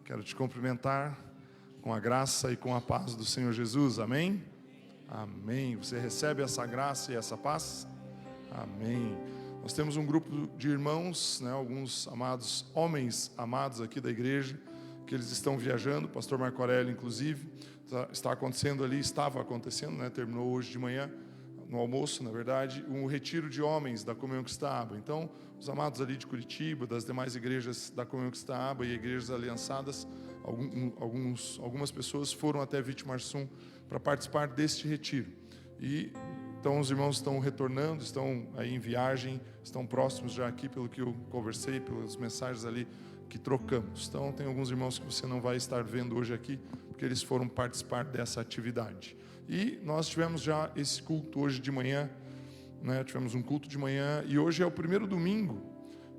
Quero te cumprimentar com a graça e com a paz do Senhor Jesus, amém? Amém. Você recebe essa graça e essa paz? Amém. Nós temos um grupo de irmãos, alguns amados, homens amados aqui da igreja, que eles estão viajando, o pastor Marco Aurélio inclusive, está acontecendo ali, estava acontecendo, terminou hoje de manhã, no almoço, na verdade, um retiro de homens da Comunhão Cristã Aba. Então, os amados ali de Curitiba, das demais igrejas da Comunhão Cristã Aba e igrejas aliançadas, algumas pessoas foram até Vitimarsum para participar deste retiro. E então os irmãos estão retornando, estão aí em viagem, estão próximos já aqui, pelo que eu conversei, pelas mensagens ali que trocamos. Então tem alguns irmãos que você não vai estar vendo hoje aqui, porque eles foram participar dessa atividade. E nós tivemos já esse culto hoje de manhã, tivemos um culto de manhã, e hoje é o primeiro domingo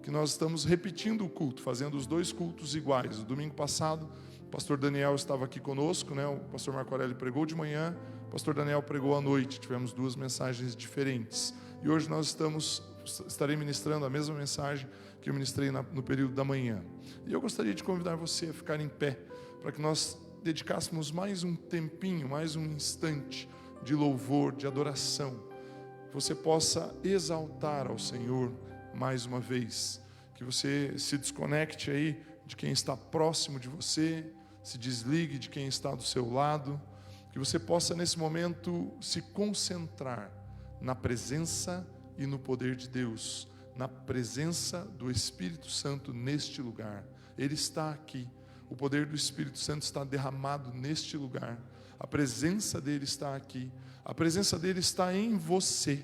que nós estamos repetindo o culto, fazendo os dois cultos iguais. O domingo passado, o pastor Daniel estava aqui conosco, o pastor Marco Aurélio pregou de manhã, o pastor Daniel pregou à noite, tivemos duas mensagens diferentes. E hoje nós estarei ministrando a mesma mensagem que eu ministrei no período da manhã. E eu gostaria de convidar você a ficar em pé, para que nós dedicássemos mais um tempinho, mais um instante de louvor, de adoração. Você possa exaltar ao Senhor mais uma vez. Que você se desconecte aí de quem está próximo de você, se desligue de quem está do seu lado. Que você possa nesse momento se concentrar na presença e no poder de Deus, na presença do Espírito Santo neste lugar. Ele está aqui. O poder do Espírito Santo está derramado neste lugar. A presença dele está aqui. A presença dele está em você.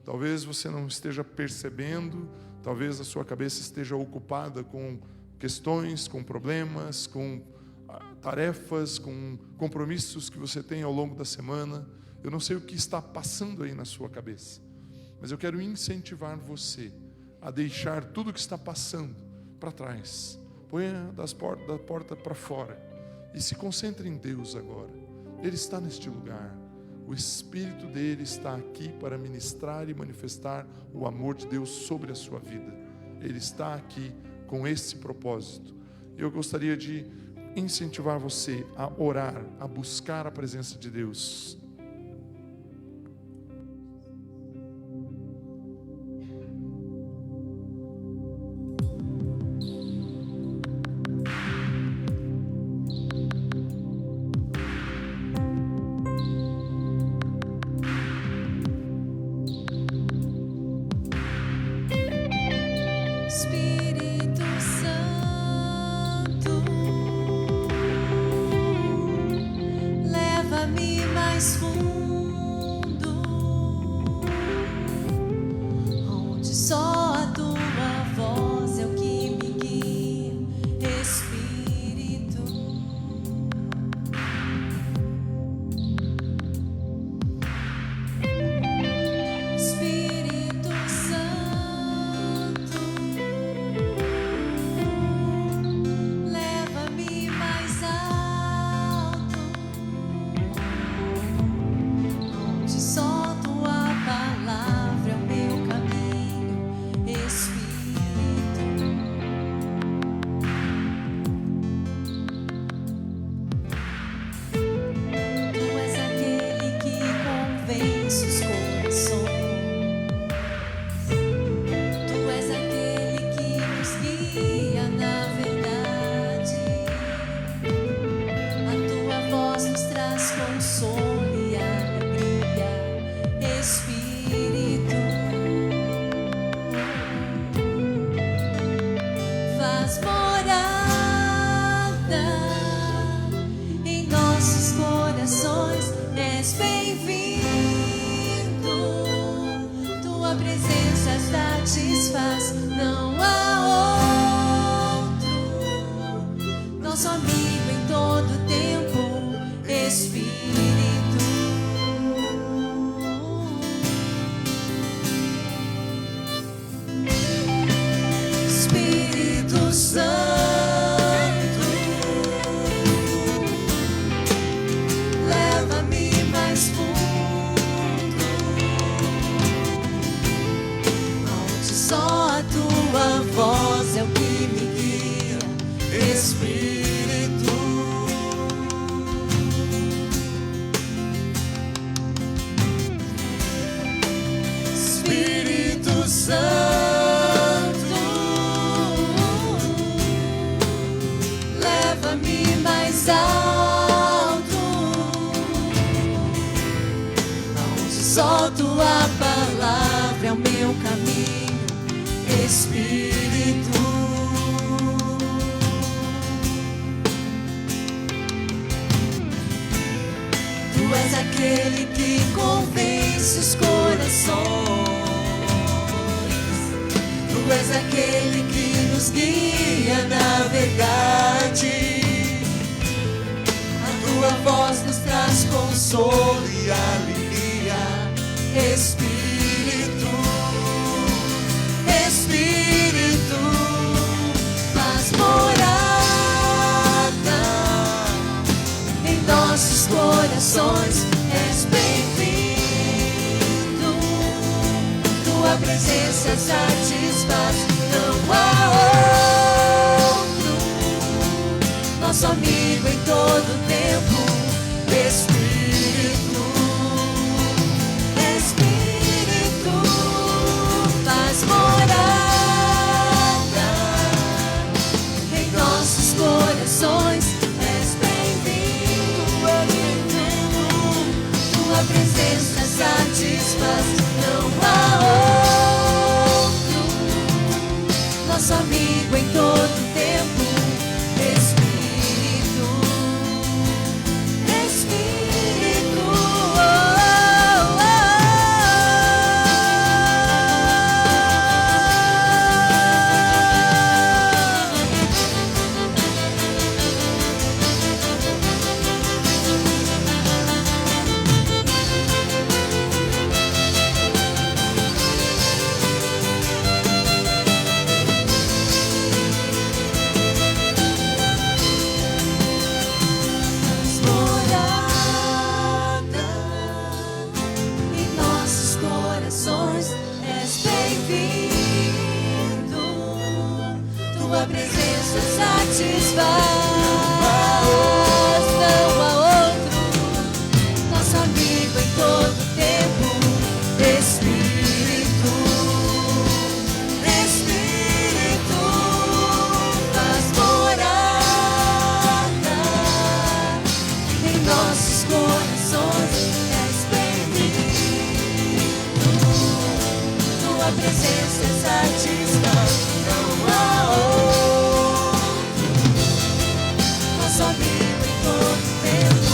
Talvez você não esteja percebendo, talvez a sua cabeça esteja ocupada com questões, com problemas, com tarefas, com compromissos que você tem ao longo da semana. Eu não sei o que está passando aí na sua cabeça, mas eu quero incentivar você a deixar tudo o que está passando para trás. Ponha da porta para fora e se concentre em Deus agora. Ele está neste lugar. O Espírito dele está aqui para ministrar e manifestar o amor de Deus sobre a sua vida. Ele está aqui com esse propósito. Eu gostaria de incentivar você a orar, a buscar a presença de Deus. Só a tua voz é o que me guia, Espírito. Santo, leva-me mais alto, aonde só tua palavra é o meu caminho, Espírito. Tu és aquele que convence os corações. Tu és aquele que nos guia na verdade. A tua voz nos traz consolo e alegria. Espírito, Espírito, faz morada em nossos corações. És bem-vindo. Tua presença satisfaz, não há outro, nosso amigo em todo tempo. Espírito, Espírito, faz morada em nossos corações. És bem-vindo, tua presença satisfaz, não há outro, nosso amigo em todo tempo. Espírito, Espírito, oh, oh, faz morada em nossos corações. És bem-vindo, tua presença satisfaz, não há outro, nosso amigo em todo tempo. Espírito, Espírito, faz morada em nossos corações. És bem-vindo, tua presença satisfaz, não há outro, nosso amigo em todo tempo.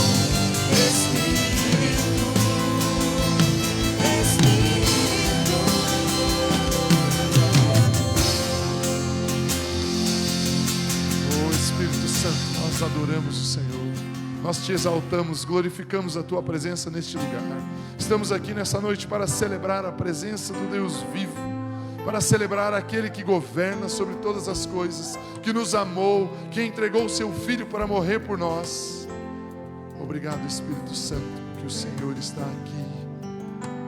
Espírito, Espírito. Oh Espírito Santo, nós adoramos o Senhor, nós te exaltamos, glorificamos a tua presença neste lugar. Estamos aqui nessa noite para celebrar a presença do Deus vivo, para celebrar aquele que governa sobre todas as coisas, que nos amou, que entregou o seu Filho para morrer por nós. Obrigado, Espírito Santo, porque o Senhor está aqui.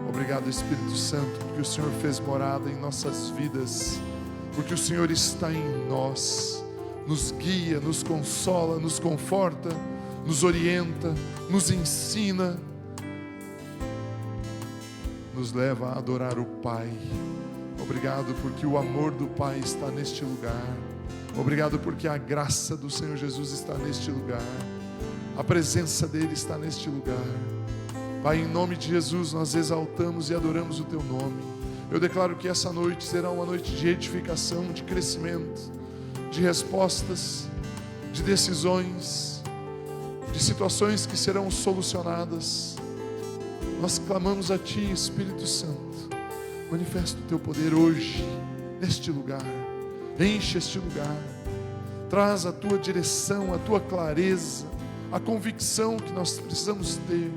Obrigado, Espírito Santo, porque o Senhor fez morada em nossas vidas, porque o Senhor está em nós, nos guia, nos consola, nos conforta, nos orienta, nos ensina, nos leva a adorar o Pai. Obrigado porque o amor do Pai está neste lugar. Obrigado porque a graça do Senhor Jesus está neste lugar. A presença dele está neste lugar. Pai, em nome de Jesus, nós exaltamos e adoramos o teu nome. Eu declaro que essa noite será uma noite de edificação, de crescimento, de respostas, de decisões, de situações que serão solucionadas. Nós clamamos a ti, Espírito Santo. Manifesta o teu poder hoje, neste lugar. Enche este lugar. Traz a tua direção, a tua clareza, a convicção que nós precisamos ter.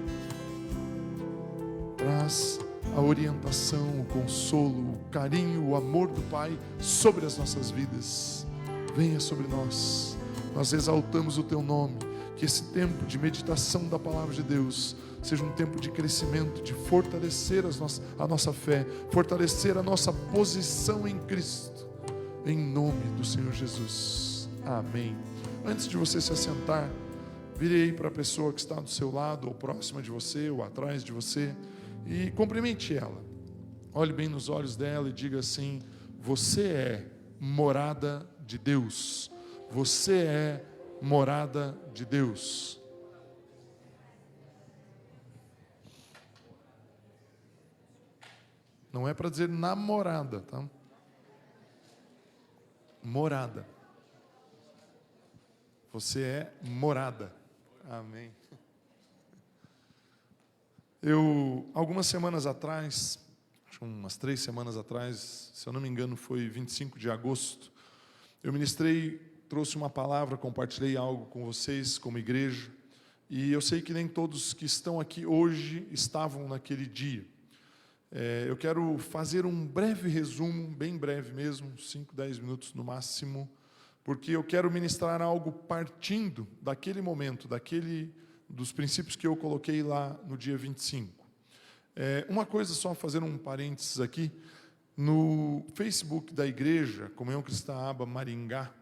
Traz a orientação, o consolo, o carinho, o amor do Pai sobre as nossas vidas. Venha sobre nós. Nós exaltamos o teu nome. Que esse tempo de meditação da palavra de Deus seja um tempo de crescimento, de fortalecer a nossa fé, fortalecer a nossa posição em Cristo, em nome do Senhor Jesus. Amém. Antes de você se assentar, vire aí para a pessoa que está do seu lado, ou próxima de você, ou atrás de você, e cumprimente ela. olhe bem nos olhos dela e diga assim: você é morada de Deus. Você é morada de Deus. Não é para dizer namorada, tá? Morada. Você é morada. Amém. Algumas semanas atrás, acho que umas 3 semanas atrás, se eu não me engano foi 25 de agosto, eu ministrei, trouxe uma palavra, compartilhei algo com vocês como igreja, e eu sei que nem todos que estão aqui hoje estavam naquele dia. Eu quero fazer um breve resumo, bem breve mesmo, 5, 10 minutos no máximo, porque eu quero ministrar algo partindo daquele momento, dos princípios que eu coloquei lá no dia 25. Uma coisa só, fazer um parênteses aqui, no Facebook da igreja, Comunhão Cristã Aba Maringá,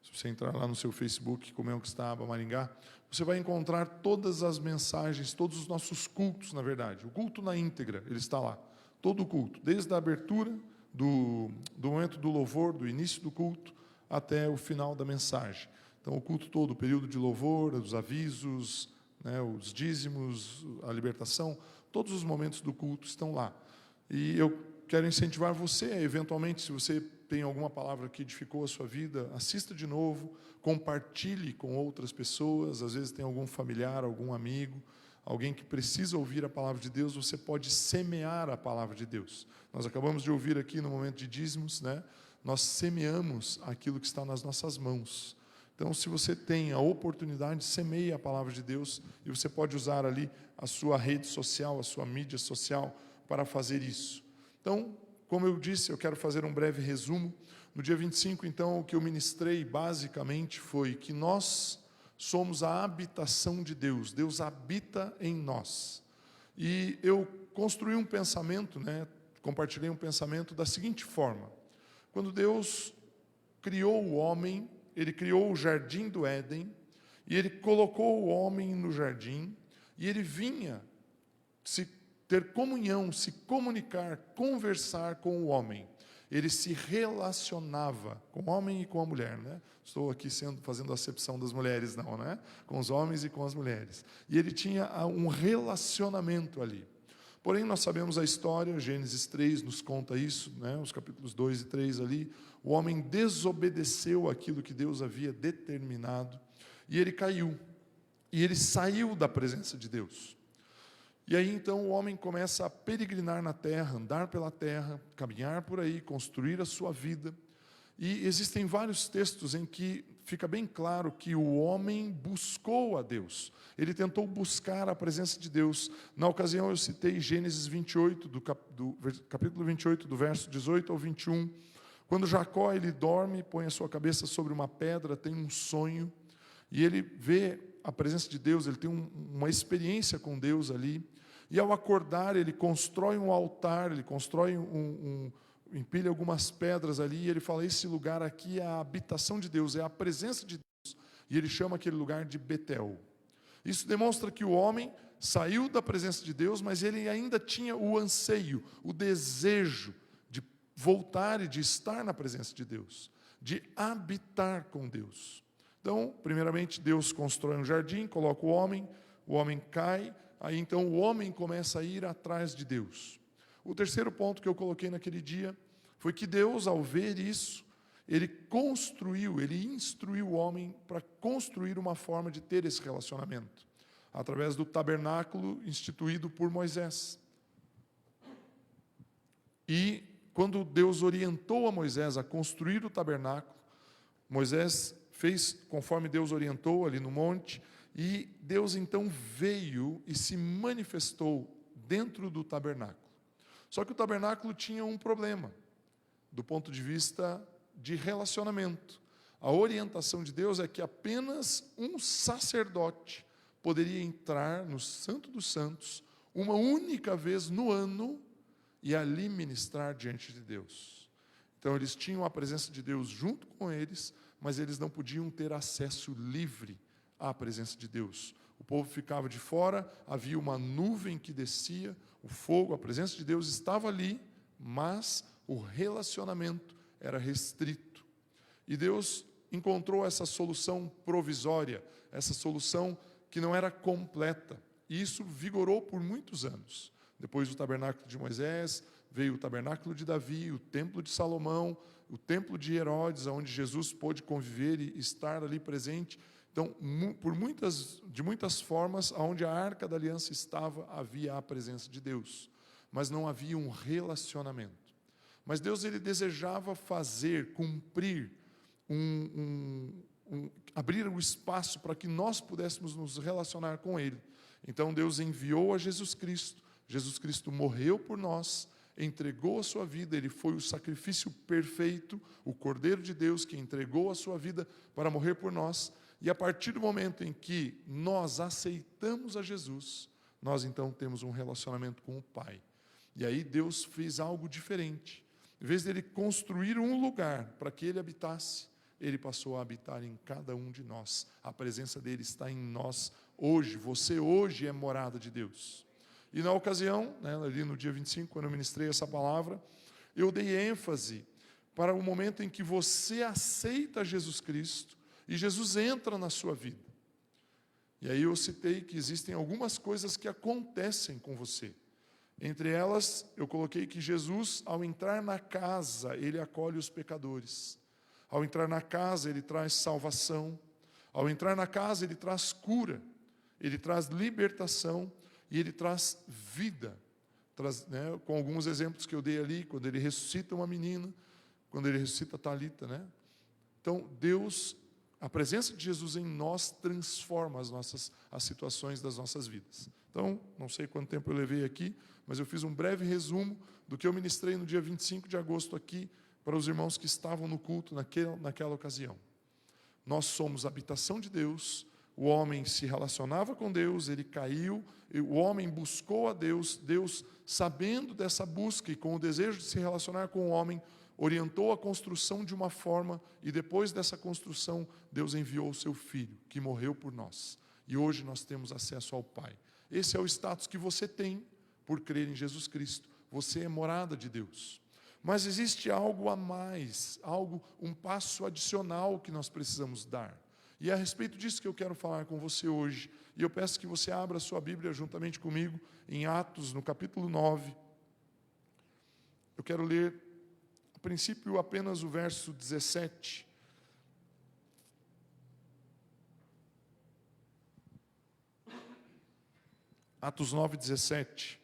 se você entrar lá no seu Facebook, Comunhão Cristã Aba Maringá, você vai encontrar todas as mensagens, todos os nossos cultos, na verdade. O culto na íntegra, ele está lá. Todo o culto, desde a abertura, do momento do louvor, do início do culto, até o final da mensagem. Então, o culto todo, o período de louvor, os avisos, né, os dízimos, a libertação, todos os momentos do culto estão lá. E eu quero incentivar você, eventualmente, se você tem alguma palavra que edificou a sua vida, assista de novo, compartilhe com outras pessoas, às vezes tem algum familiar, algum amigo, alguém que precisa ouvir a palavra de Deus, você pode semear a palavra de Deus. Nós acabamos de ouvir aqui no momento de dízimos, né? Nós semeamos aquilo que está nas nossas mãos. Então, se você tem a oportunidade, semeie a palavra de Deus, e você pode usar ali a sua rede social, a sua mídia social, para fazer isso. Então, como eu disse, eu quero fazer um breve resumo. No dia 25, então, o que eu ministrei basicamente foi que nós somos a habitação de Deus. Deus habita em nós. E eu construí um pensamento, né, compartilhei um pensamento da seguinte forma: quando Deus criou o homem, Ele criou o jardim do Éden, e Ele colocou o homem no jardim, e Ele vinha ter comunhão, se comunicar, conversar com o homem. Ele se relacionava com o homem e com a mulher, né? Estou aqui fazendo acepção das mulheres, não, né? Com os homens e com as mulheres. E ele tinha um relacionamento ali. Porém, nós sabemos a história, Gênesis 3 nos conta isso, né? Os capítulos 2 e 3 ali. O homem desobedeceu aquilo que Deus havia determinado, e ele caiu. E ele saiu da presença de Deus. E aí então o homem começa a peregrinar na terra, andar pela terra, caminhar por aí, construir a sua vida. E existem vários textos em que fica bem claro que o homem buscou a Deus. Ele tentou buscar a presença de Deus. Na ocasião eu citei Gênesis 28, do capítulo 28, do verso 18 ao 21. Quando Jacó ele dorme, põe a sua cabeça sobre uma pedra, tem um sonho, e ele vê a presença de Deus, ele tem uma experiência com Deus ali. E ao acordar, ele constrói um altar, ele constrói empilha algumas pedras ali, e ele fala: esse lugar aqui é a habitação de Deus, é a presença de Deus. E ele chama aquele lugar de Betel. Isso demonstra que o homem saiu da presença de Deus, mas ele ainda tinha o anseio, o desejo de voltar e de estar na presença de Deus, de habitar com Deus. Então, primeiramente, Deus constrói um jardim, coloca o homem cai, aí então o homem começa a ir atrás de Deus. O terceiro ponto que eu coloquei naquele dia foi que Deus, ao ver isso, ele instruiu o homem para construir uma forma de ter esse relacionamento, através do tabernáculo instituído por Moisés. E quando Deus orientou a Moisés a construir o tabernáculo, Moisés fez conforme Deus orientou ali no monte, e Deus então veio e se manifestou dentro do tabernáculo. Só que o tabernáculo tinha um problema, do ponto de vista de relacionamento. A orientação de Deus é que apenas um sacerdote poderia entrar no Santo dos Santos uma única vez no ano e ali ministrar diante de Deus. Então eles tinham a presença de Deus junto com eles, mas eles não podiam ter acesso livre à presença de Deus. O povo ficava de fora, havia uma nuvem que descia, o fogo, a presença de Deus estava ali, mas o relacionamento era restrito. E Deus encontrou essa solução provisória, essa solução que não era completa. E isso vigorou por muitos anos. Depois do tabernáculo de Moisés, veio o tabernáculo de Davi, o templo de Salomão, o templo de Herodes, onde Jesus pôde conviver e estar ali presente. Então, de muitas formas, onde a Arca da Aliança estava, havia a presença de Deus. Mas não havia um relacionamento. Mas Deus, ele desejava fazer, cumprir, abrir o espaço para que nós pudéssemos nos relacionar com Ele. Então Deus enviou a Jesus Cristo. Jesus Cristo morreu por nós, entregou a sua vida, Ele foi o sacrifício perfeito, o Cordeiro de Deus que entregou a sua vida para morrer por nós. E a partir do momento em que nós aceitamos a Jesus, nós então temos um relacionamento com o Pai. E aí Deus fez algo diferente. Em vez de Ele construir um lugar para que Ele habitasse, Ele passou a habitar em cada um de nós. A presença dele está em nós hoje. Você hoje é morada de Deus. E na ocasião, ali no dia 25, quando eu ministrei essa palavra, eu dei ênfase para o momento em que você aceita Jesus Cristo e Jesus entra na sua vida. E aí eu citei que existem algumas coisas que acontecem com você. Entre elas, eu coloquei que Jesus, ao entrar na casa, Ele acolhe os pecadores. Ao entrar na casa, Ele traz salvação. Ao entrar na casa, Ele traz cura. Ele traz libertação e Ele traz vida. Com alguns exemplos que eu dei ali, quando Ele ressuscita uma menina, quando Ele ressuscita Talita. Então, Deus, a presença de Jesus em nós transforma as situações das nossas vidas. Então, não sei quanto tempo eu levei aqui, mas eu fiz um breve resumo do que eu ministrei no dia 25 de agosto aqui, para os irmãos que estavam no culto naquela ocasião. Nós somos a habitação de Deus, o homem se relacionava com Deus, ele caiu, o homem buscou a Deus, Deus, sabendo dessa busca e com o desejo de se relacionar com o homem, orientou a construção de uma forma, e depois dessa construção, Deus enviou o seu Filho, que morreu por nós. E hoje nós temos acesso ao Pai. Esse é o status que você tem por crer em Jesus Cristo. Você é morada de Deus. Mas existe algo a mais, um passo adicional que nós precisamos dar. E é a respeito disso que eu quero falar com você hoje. E eu peço que você abra a sua Bíblia juntamente comigo em Atos, no capítulo 9. Eu quero ler, a princípio, apenas o verso 17. Atos 9, 17.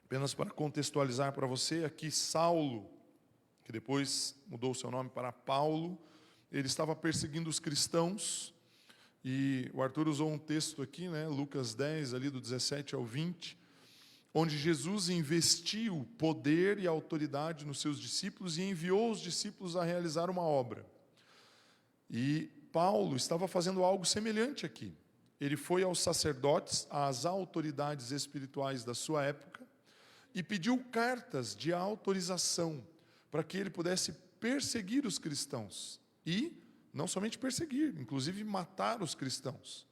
Apenas para contextualizar para você, aqui Saulo, que depois mudou seu nome para Paulo, ele estava perseguindo os cristãos, e o Arthur usou um texto aqui, Lucas 10, ali do 17 ao 20, onde Jesus investiu poder e autoridade nos seus discípulos e enviou os discípulos a realizar uma obra. E Paulo estava fazendo algo semelhante aqui. Ele foi aos sacerdotes, às autoridades espirituais da sua época, e pediu cartas de autorização para que ele pudesse perseguir os cristãos. E não somente perseguir, inclusive matar os cristãos.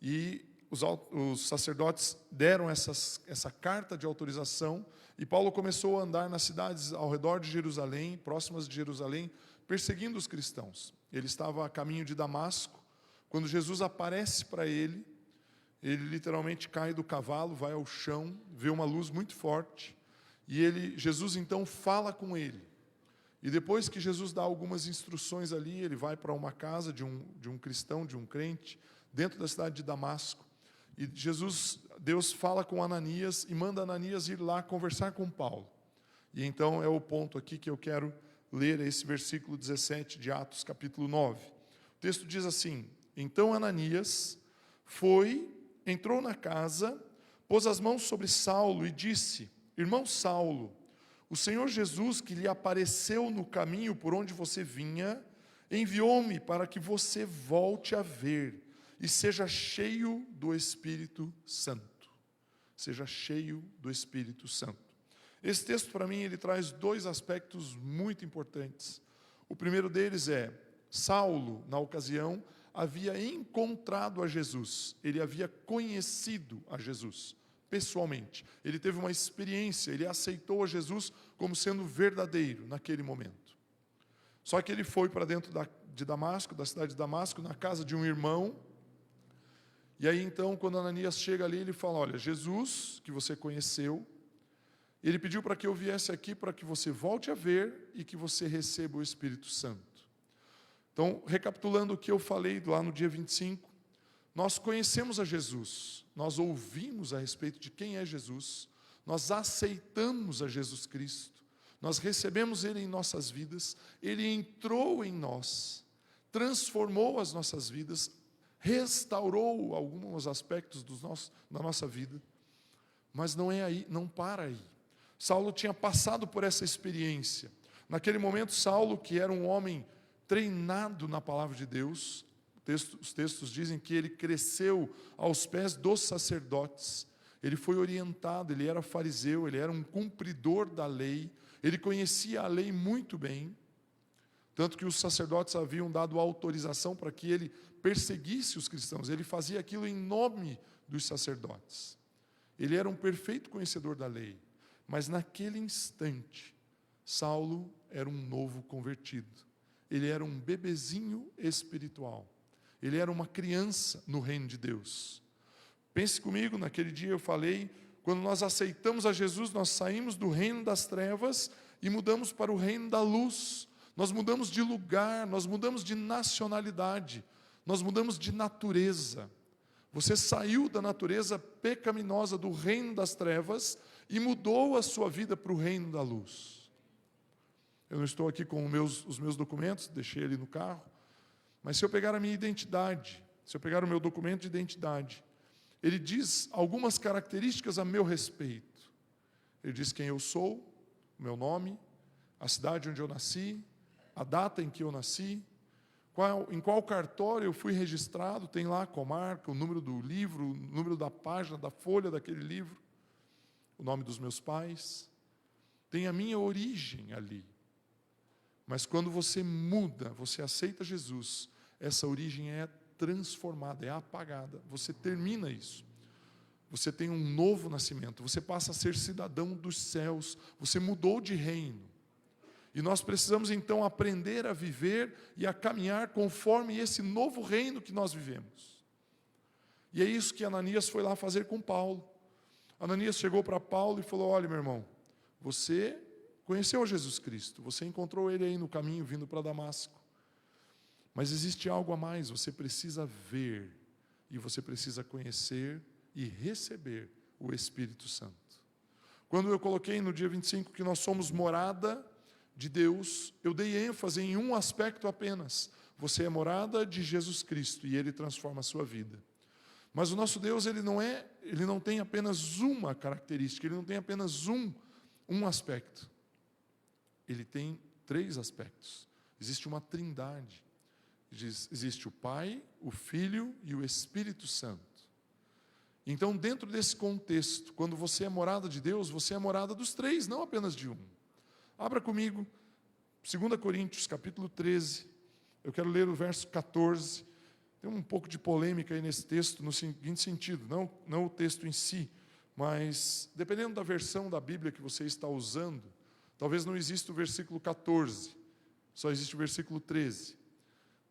E os sacerdotes deram essa carta de autorização, e Paulo começou a andar nas cidades ao redor de Jerusalém, próximas de Jerusalém, perseguindo os cristãos. Ele estava a caminho de Damasco, quando Jesus aparece para ele literalmente cai do cavalo, vai ao chão, vê uma luz muito forte, e Jesus então fala com ele. E depois que Jesus dá algumas instruções ali, ele vai para uma casa de um cristão, de um crente, dentro da cidade de Damasco. E Deus fala com Ananias e manda Ananias ir lá conversar com Paulo. E então é o ponto aqui que eu quero ler, esse versículo 17 de Atos capítulo 9. O texto diz assim: então Ananias entrou na casa, pôs as mãos sobre Saulo e disse: irmão Saulo, o Senhor Jesus, que lhe apareceu no caminho por onde você vinha, enviou-me para que você volte a ver e seja cheio do Espírito Santo. Seja cheio do Espírito Santo. Esse texto, para mim, ele traz dois aspectos muito importantes. O primeiro deles é: Saulo, na ocasião, havia encontrado a Jesus, ele havia conhecido a Jesus. pessoalmente. Ele teve uma experiência, ele aceitou a Jesus como sendo verdadeiro naquele momento. Só que ele foi para dentro de Damasco, da cidade de Damasco, na casa de um irmão. E aí então, quando Ananias chega ali, ele fala: olha, Jesus, que você conheceu, ele pediu para que eu viesse aqui para que você volte a ver e que você receba o Espírito Santo. Então, recapitulando o que eu falei lá no dia 25, nós conhecemos a Jesus, nós ouvimos a respeito de quem é Jesus, nós aceitamos a Jesus Cristo, nós recebemos Ele em nossas vidas, Ele entrou em nós, transformou as nossas vidas, restaurou alguns aspectos da nossa vida, mas não é aí, não para aí. Saulo tinha passado por essa experiência. Naquele momento, Saulo, que era um homem treinado na palavra de Deus, os textos dizem que ele cresceu aos pés dos sacerdotes, ele foi orientado, ele era fariseu, ele era um cumpridor da lei, ele conhecia a lei muito bem, tanto que os sacerdotes haviam dado autorização para que ele perseguisse os cristãos, ele fazia aquilo em nome dos sacerdotes. Ele era um perfeito conhecedor da lei, mas naquele instante, Saulo era um novo convertido, ele era um bebezinho espiritual, ele era uma criança no reino de Deus. Pense comigo, naquele dia eu falei, quando nós aceitamos a Jesus, nós saímos do reino das trevas e mudamos para o reino da luz. Nós mudamos de lugar, nós mudamos de nacionalidade, nós mudamos de natureza. Você saiu da natureza pecaminosa do reino das trevas e mudou a sua vida para o reino da luz. Eu não estou aqui com os meus documentos, deixei ali no carro, mas se eu pegar a minha identidade, se eu pegar o meu documento de identidade, ele diz algumas características a meu respeito. Ele diz quem eu sou, o meu nome, a cidade onde eu nasci, a data em que eu nasci, em qual cartório eu fui registrado, tem lá a comarca, o número do livro, o número da página, da folha daquele livro, o nome dos meus pais, tem a minha origem ali. Mas quando você muda, você aceita Jesus, essa origem é transformada, é apagada, você termina isso. Você tem um novo nascimento, você passa a ser cidadão dos céus, você mudou de reino. E nós precisamos então aprender a viver e a caminhar conforme esse novo reino que nós vivemos. E é isso que Ananias foi lá fazer com Paulo. Ananias chegou para Paulo e falou: olha, meu irmão, você conheceu Jesus Cristo, você encontrou Ele aí no caminho vindo para Damasco. Mas existe algo a mais, você precisa ver, e você precisa conhecer e receber o Espírito Santo. Quando eu coloquei no dia 25 que nós somos morada de Deus, eu dei ênfase em um aspecto apenas: você é morada de Jesus Cristo e Ele transforma a sua vida. Mas o nosso Deus, Ele não tem apenas uma característica, Ele não tem apenas um aspecto. Ele tem 3 aspectos. Existe uma trindade. Existe o Pai, o Filho e o Espírito Santo. Então, dentro desse contexto, quando você é morada de Deus, você é morada dos 3, não apenas de um. Abra comigo, 2 Coríntios, capítulo 13. Eu quero ler o verso 14. Tem um pouco de polêmica aí nesse texto, no seguinte sentido, não o texto em si, mas dependendo da versão da Bíblia que você está usando, talvez não exista o versículo 14, só existe o versículo 13.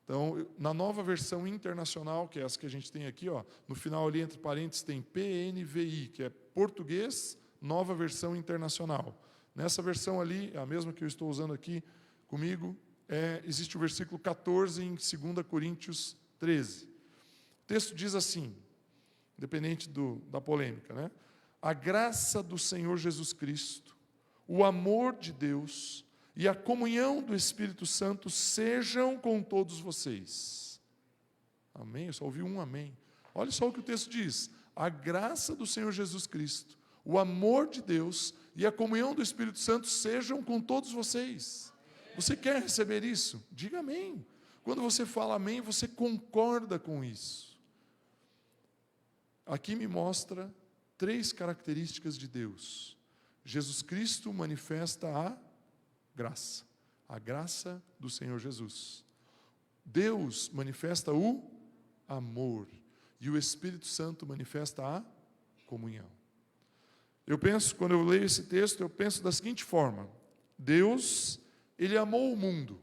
Então, na nova versão internacional, que é essa que a gente tem aqui, no final ali entre parênteses tem PNVI, que é Português, Nova Versão Internacional. Nessa versão ali, a mesma que eu estou usando aqui comigo, existe o versículo 14 em 2 Coríntios 13. O texto diz assim, independente da polêmica, né? A graça do Senhor Jesus Cristo, o amor de Deus e a comunhão do Espírito Santo sejam com todos vocês. Amém? Eu só ouvi um amém. Olha só o que o texto diz. A graça do Senhor Jesus Cristo, o amor de Deus e a comunhão do Espírito Santo sejam com todos vocês. Você quer receber isso? Diga amém. Quando você fala amém, você concorda com isso. Aqui me mostra 3 características de Deus. Jesus Cristo manifesta a graça do Senhor Jesus. Deus manifesta o amor, e o Espírito Santo manifesta a comunhão. Quando eu leio esse texto, eu penso da seguinte forma: Deus, Ele amou o mundo.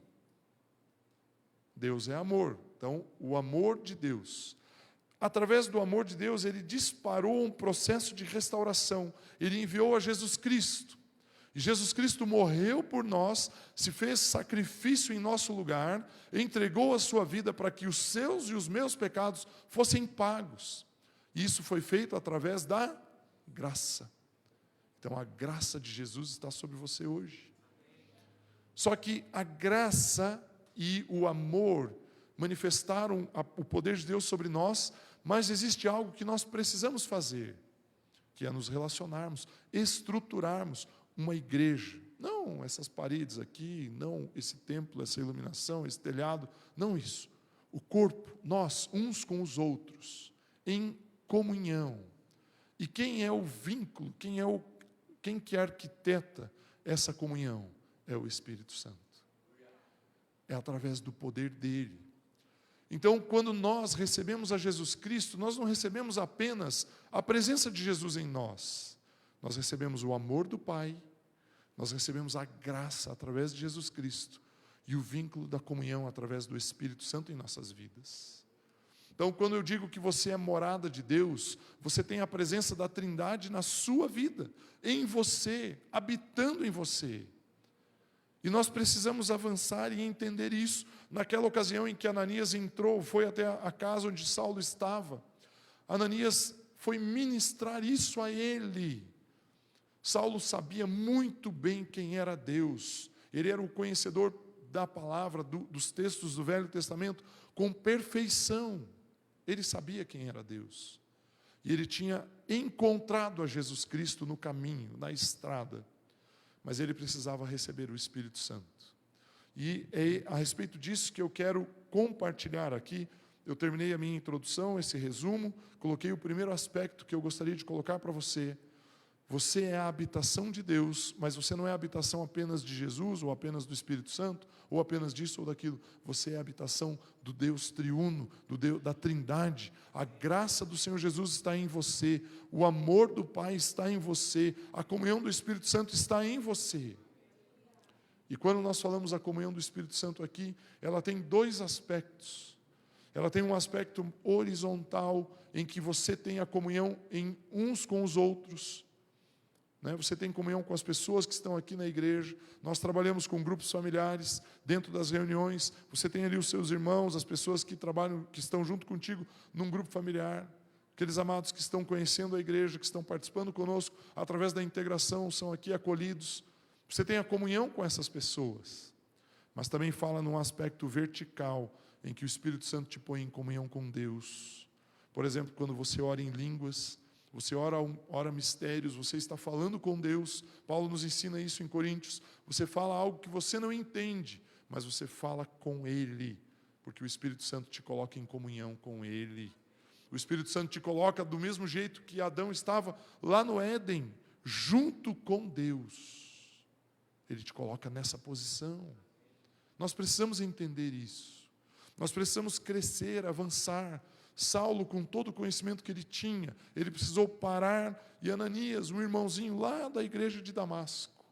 Deus é amor. Então, o amor de Deus. Através do amor de Deus, Ele disparou um processo de restauração. Ele enviou a Jesus Cristo. E Jesus Cristo morreu por nós, se fez sacrifício em nosso lugar, entregou a sua vida para que os seus e os meus pecados fossem pagos. E isso foi feito através da graça. Então, a graça de Jesus está sobre você hoje. Só que a graça e o amor manifestaram o poder de Deus sobre nós, mas existe algo que nós precisamos fazer, que é nos relacionarmos, estruturarmos uma igreja. Não essas paredes aqui, não esse templo, essa iluminação, esse telhado, não isso. O corpo, nós, uns com os outros, em comunhão. E quem é o vínculo, quem que arquiteta essa comunhão? É o Espírito Santo. É através do poder dele. Então, quando nós recebemos a Jesus Cristo, nós não recebemos apenas a presença de Jesus em nós. Nós recebemos o amor do Pai, nós recebemos a graça através de Jesus Cristo e o vínculo da comunhão através do Espírito Santo em nossas vidas. Então, quando eu digo que você é morada de Deus, você tem a presença da Trindade na sua vida, em você, habitando em você. E nós precisamos avançar e entender isso. Naquela ocasião em que Ananias entrou, foi até a casa onde Saulo estava. Ananias foi ministrar isso a ele. Saulo sabia muito bem quem era Deus. Ele era o conhecedor da palavra, dos textos do Velho Testamento, com perfeição. Ele sabia quem era Deus. E ele tinha encontrado a Jesus Cristo no caminho, na estrada. Mas ele precisava receber o Espírito Santo. E é a respeito disso que eu quero compartilhar aqui. Eu terminei a minha introdução, esse resumo, coloquei o primeiro aspecto que eu gostaria de colocar para você. Você é a habitação de Deus, mas você não é a habitação apenas de Jesus, ou apenas do Espírito Santo, ou apenas disso ou daquilo. Você é a habitação do Deus triuno, da Trindade. A graça do Senhor Jesus está em você, o amor do Pai está em você, a comunhão do Espírito Santo está em você. E quando nós falamos a comunhão do Espírito Santo aqui, ela tem dois aspectos. Ela tem um aspecto horizontal, em que você tem a comunhão em uns com os outros. Você tem comunhão com as pessoas que estão aqui na igreja. Nós trabalhamos com grupos familiares dentro das reuniões. Você tem ali os seus irmãos, as pessoas que trabalham, que estão junto contigo num grupo familiar. Aqueles amados que estão conhecendo a igreja, que estão participando conosco através da integração, são aqui acolhidos. Você tem a comunhão com essas pessoas. Mas também fala num aspecto vertical, em que o Espírito Santo te põe em comunhão com Deus. Por exemplo, quando você ora em línguas, você ora mistérios, você está falando com Deus. Paulo nos ensina isso em Coríntios. Você fala algo que você não entende, mas você fala com Ele, porque o Espírito Santo te coloca em comunhão com Ele. O Espírito Santo te coloca do mesmo jeito que Adão estava lá no Éden, junto com Deus. Ele te coloca nessa posição. Nós precisamos entender isso. Nós precisamos crescer, avançar. Saulo, com todo o conhecimento que ele tinha, ele precisou parar, e Ananias, um irmãozinho lá da igreja de Damasco,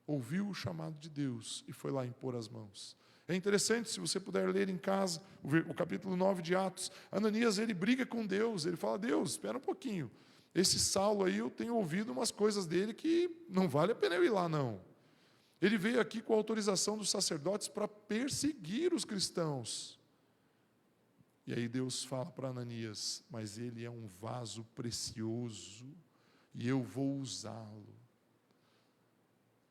ouviu o chamado de Deus e foi lá impor as mãos. É interessante, se você puder ler em casa, o capítulo 9 de Atos. Ananias, ele briga com Deus, ele fala: Deus, espera um pouquinho, esse Saulo aí, eu tenho ouvido umas coisas dele que não vale a pena eu ir lá não. Ele veio aqui com a autorização dos sacerdotes para perseguir os cristãos. E aí Deus fala para Ananias: mas ele é um vaso precioso e eu vou usá-lo.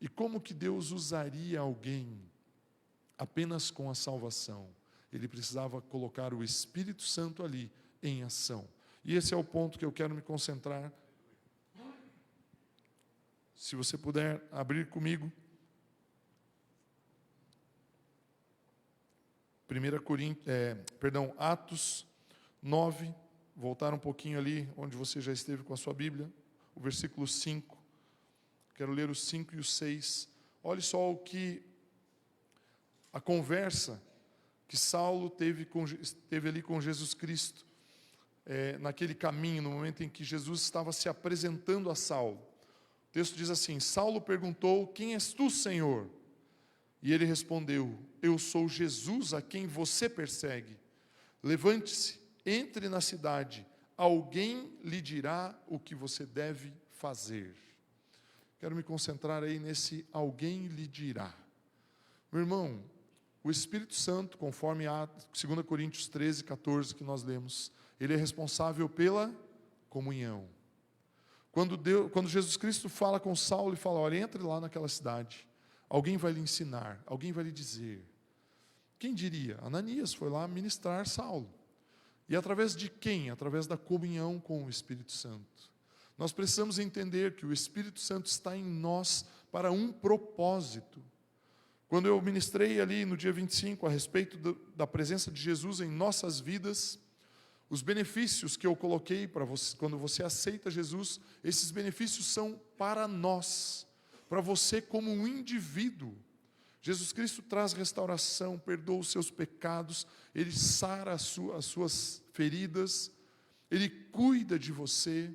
E como que Deus usaria alguém apenas com a salvação? Ele precisava colocar o Espírito Santo ali em ação. E esse é o ponto que eu quero me concentrar. Se você puder abrir comigo. 1 Atos 9, voltar um pouquinho ali, onde você já esteve com a sua Bíblia, o versículo 5, quero ler os 5 e os 6, olhe só o que, a conversa que Saulo teve ali com Jesus Cristo. naquele caminho, no momento em que Jesus estava se apresentando a Saulo. O texto diz assim: Saulo perguntou: quem és tu, Senhor? E ele respondeu: eu sou Jesus a quem você persegue. Levante-se, entre na cidade, alguém lhe dirá o que você deve fazer. Quero me concentrar aí nesse alguém lhe dirá. Meu irmão, o Espírito Santo, conforme a 2 Coríntios 13, 14 que nós lemos, ele é responsável pela comunhão. Quando Jesus Cristo fala com Saulo, ele fala: olha, entre lá naquela cidade, alguém vai lhe ensinar, alguém vai lhe dizer. Quem diria? Ananias foi lá ministrar Saulo. E através de quem? Através da comunhão com o Espírito Santo. Nós precisamos entender que o Espírito Santo está em nós para um propósito. Quando eu ministrei ali no dia 25 a respeito da presença de Jesus em nossas vidas, os benefícios que eu coloquei para você, quando você aceita Jesus, esses benefícios são para nós, para você como um indivíduo. Jesus Cristo traz restauração, perdoa os seus pecados, Ele sara as suas feridas, Ele cuida de você.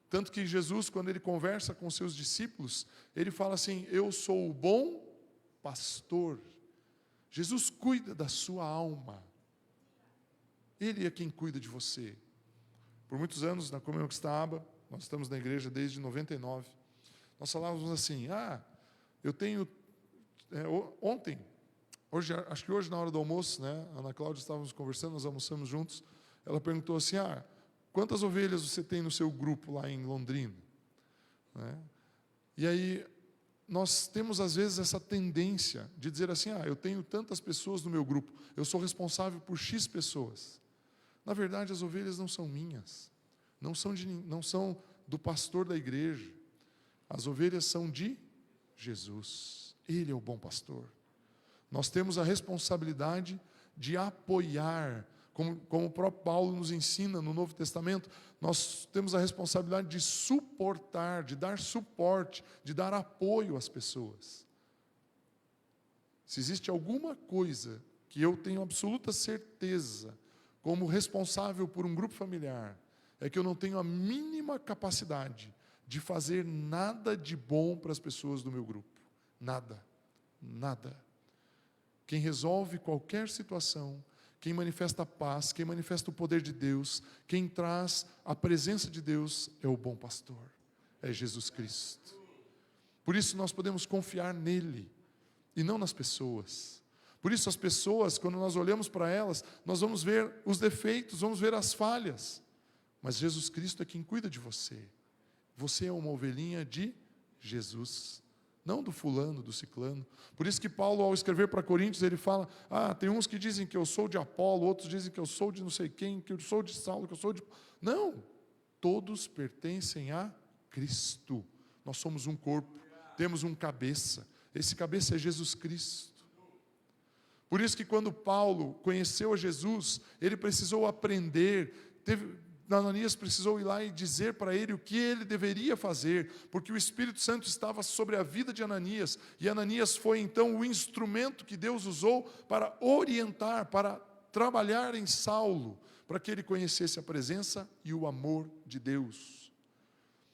Tanto que Jesus, quando Ele conversa com os seus discípulos, Ele fala assim: eu sou o bom pastor. Jesus cuida da sua alma. Ele é quem cuida de você. Por muitos anos, na Comunhão Cristã, nós estamos na igreja desde 99, nós falávamos assim: eu tenho... acho que hoje na hora do almoço, né, Ana Cláudia, estávamos conversando, nós almoçamos juntos, ela perguntou assim: quantas ovelhas você tem no seu grupo lá em Londrina? Né? E aí, nós temos às vezes essa tendência de dizer assim: eu tenho tantas pessoas no meu grupo, eu sou responsável por X pessoas. Na verdade, as ovelhas não são minhas, não são do pastor da igreja, as ovelhas são de Jesus, Ele é o bom pastor. Nós temos a responsabilidade de apoiar, como o próprio Paulo nos ensina no Novo Testamento, nós temos a responsabilidade de suportar, de dar suporte, de dar apoio às pessoas. Se existe alguma coisa que eu tenho absoluta certeza, como responsável por um grupo familiar, é que eu não tenho a mínima capacidade de fazer nada de bom para as pessoas do meu grupo. Nada. Nada. Quem resolve qualquer situação, quem manifesta a paz, quem manifesta o poder de Deus, quem traz a presença de Deus é o bom pastor, é Jesus Cristo. Por isso nós podemos confiar nele e não nas pessoas. Por isso as pessoas, quando nós olhamos para elas, nós vamos ver os defeitos, vamos ver as falhas. Mas Jesus Cristo é quem cuida de você. Você é uma ovelhinha de Jesus, não do fulano, do ciclano. Por isso que Paulo, ao escrever para Coríntios, ele fala: tem uns que dizem que eu sou de Apolo, outros dizem que eu sou de não sei quem, que eu sou de Saulo, que eu sou de... Não, todos pertencem a Cristo. Nós somos um corpo, temos um cabeça. Esse cabeça é Jesus Cristo. Por isso que quando Paulo conheceu a Jesus, ele precisou aprender, Ananias precisou ir lá e dizer para ele o que ele deveria fazer, porque o Espírito Santo estava sobre a vida de Ananias, e Ananias foi então o instrumento que Deus usou para orientar, para trabalhar em Saulo, para que ele conhecesse a presença e o amor de Deus.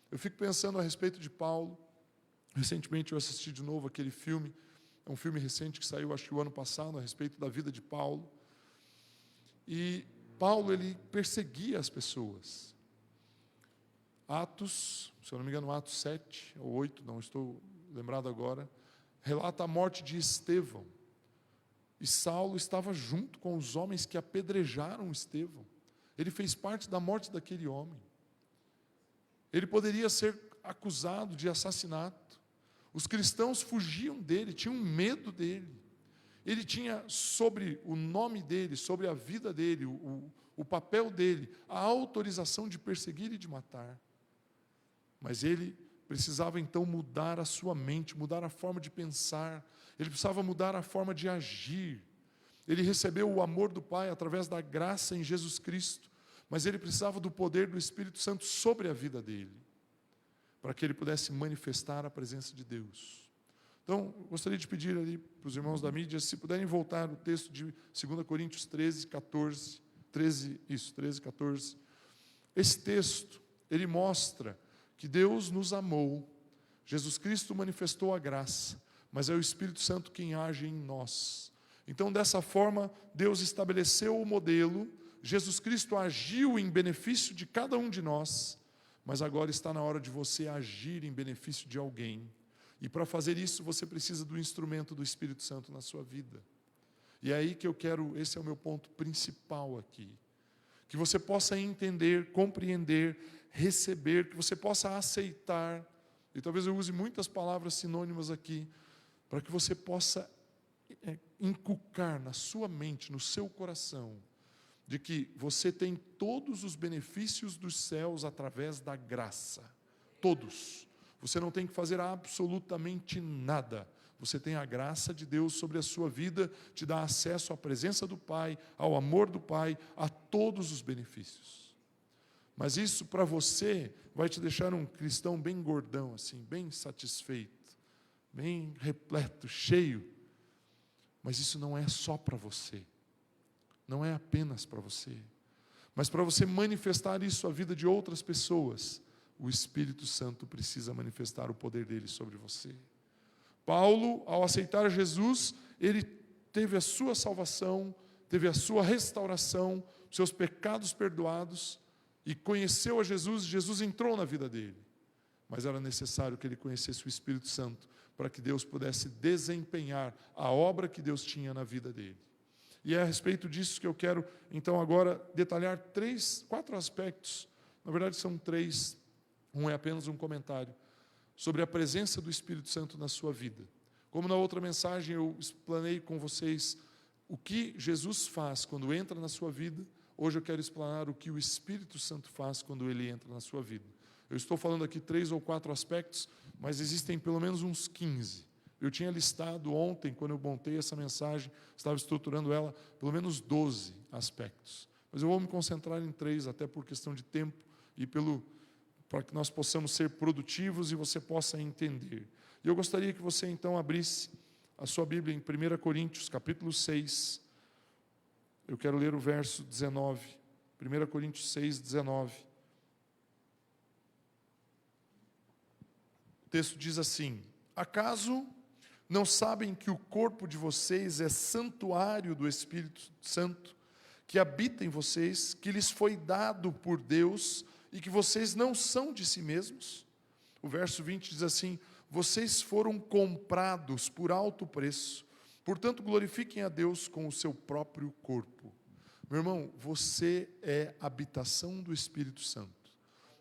Eu fico pensando a respeito de Paulo. Recentemente eu assisti de novo aquele filme, é um filme recente que saiu, acho que o ano passado, a respeito da vida de Paulo. E Paulo, ele perseguia as pessoas. Atos, se eu não me engano, Atos 7 ou 8, não estou lembrado agora, relata a morte de Estevão. E Saulo estava junto com os homens que apedrejaram Estevão. Ele fez parte da morte daquele homem. Ele poderia ser acusado de assassinato. Os cristãos fugiam dele, tinham medo dele. Ele tinha sobre o nome dele, sobre a vida dele, o papel dele, a autorização de perseguir e de matar. Mas ele precisava então mudar a sua mente, mudar a forma de pensar, ele precisava mudar a forma de agir. Ele recebeu o amor do Pai através da graça em Jesus Cristo, mas ele precisava do poder do Espírito Santo sobre a vida dele, para que ele pudesse manifestar a presença de Deus. Então, gostaria de pedir ali para os irmãos da mídia, se puderem voltar o texto de 2 Coríntios 13, 14, Esse texto, ele mostra que Deus nos amou, Jesus Cristo manifestou a graça, mas é o Espírito Santo quem age em nós. Então, dessa forma, Deus estabeleceu o modelo, Jesus Cristo agiu em benefício de cada um de nós, mas agora está na hora de você agir em benefício de alguém. E para fazer isso, você precisa do instrumento do Espírito Santo na sua vida. E é aí que eu quero, esse é o meu ponto principal aqui. Que você possa entender, compreender, receber, que você possa aceitar, e talvez eu use muitas palavras sinônimas aqui, para que você possa inculcar na sua mente, no seu coração, de que você tem todos os benefícios dos céus através da graça. Todos. Você não tem que fazer absolutamente nada. Você tem a graça de Deus sobre a sua vida, te dá acesso à presença do Pai, ao amor do Pai, a todos os benefícios. Mas isso para você vai te deixar um cristão bem gordão, assim, bem satisfeito, bem repleto, cheio. Mas isso não é só para você. Não é apenas para você. Mas para você manifestar isso à vida de outras pessoas, o Espírito Santo precisa manifestar o poder dele sobre você. Paulo, ao aceitar Jesus, ele teve a sua salvação, teve a sua restauração, seus pecados perdoados, e conheceu a Jesus, Jesus entrou na vida dele. Mas era necessário que ele conhecesse o Espírito Santo, para que Deus pudesse desempenhar a obra que Deus tinha na vida dele. E é a respeito disso que eu quero, então, agora detalhar 4 aspectos, na verdade são 3, um é apenas um comentário, sobre a presença do Espírito Santo na sua vida. Como na outra mensagem eu explanei com vocês o que Jesus faz quando entra na sua vida, hoje eu quero explanar o que o Espírito Santo faz quando ele entra na sua vida. Eu estou falando aqui 3 ou 4 aspectos, mas existem pelo menos uns 15. Eu tinha listado ontem, quando eu montei essa mensagem, estava estruturando ela, pelo menos 12 aspectos. Mas eu vou me concentrar em 3, até por questão de tempo e para que nós possamos ser produtivos e você possa entender. E eu gostaria que você então abrisse a sua Bíblia em 1 Coríntios, capítulo 6. Eu quero ler o verso 19. 1 Coríntios 6, 19. O texto diz assim: acaso não sabem que o corpo de vocês é santuário do Espírito Santo, que habita em vocês, que lhes foi dado por Deus, e que vocês não são de si mesmos? O verso 20 diz assim: vocês foram comprados por alto preço, portanto glorifiquem a Deus com o seu próprio corpo. Meu irmão, você é habitação do Espírito Santo.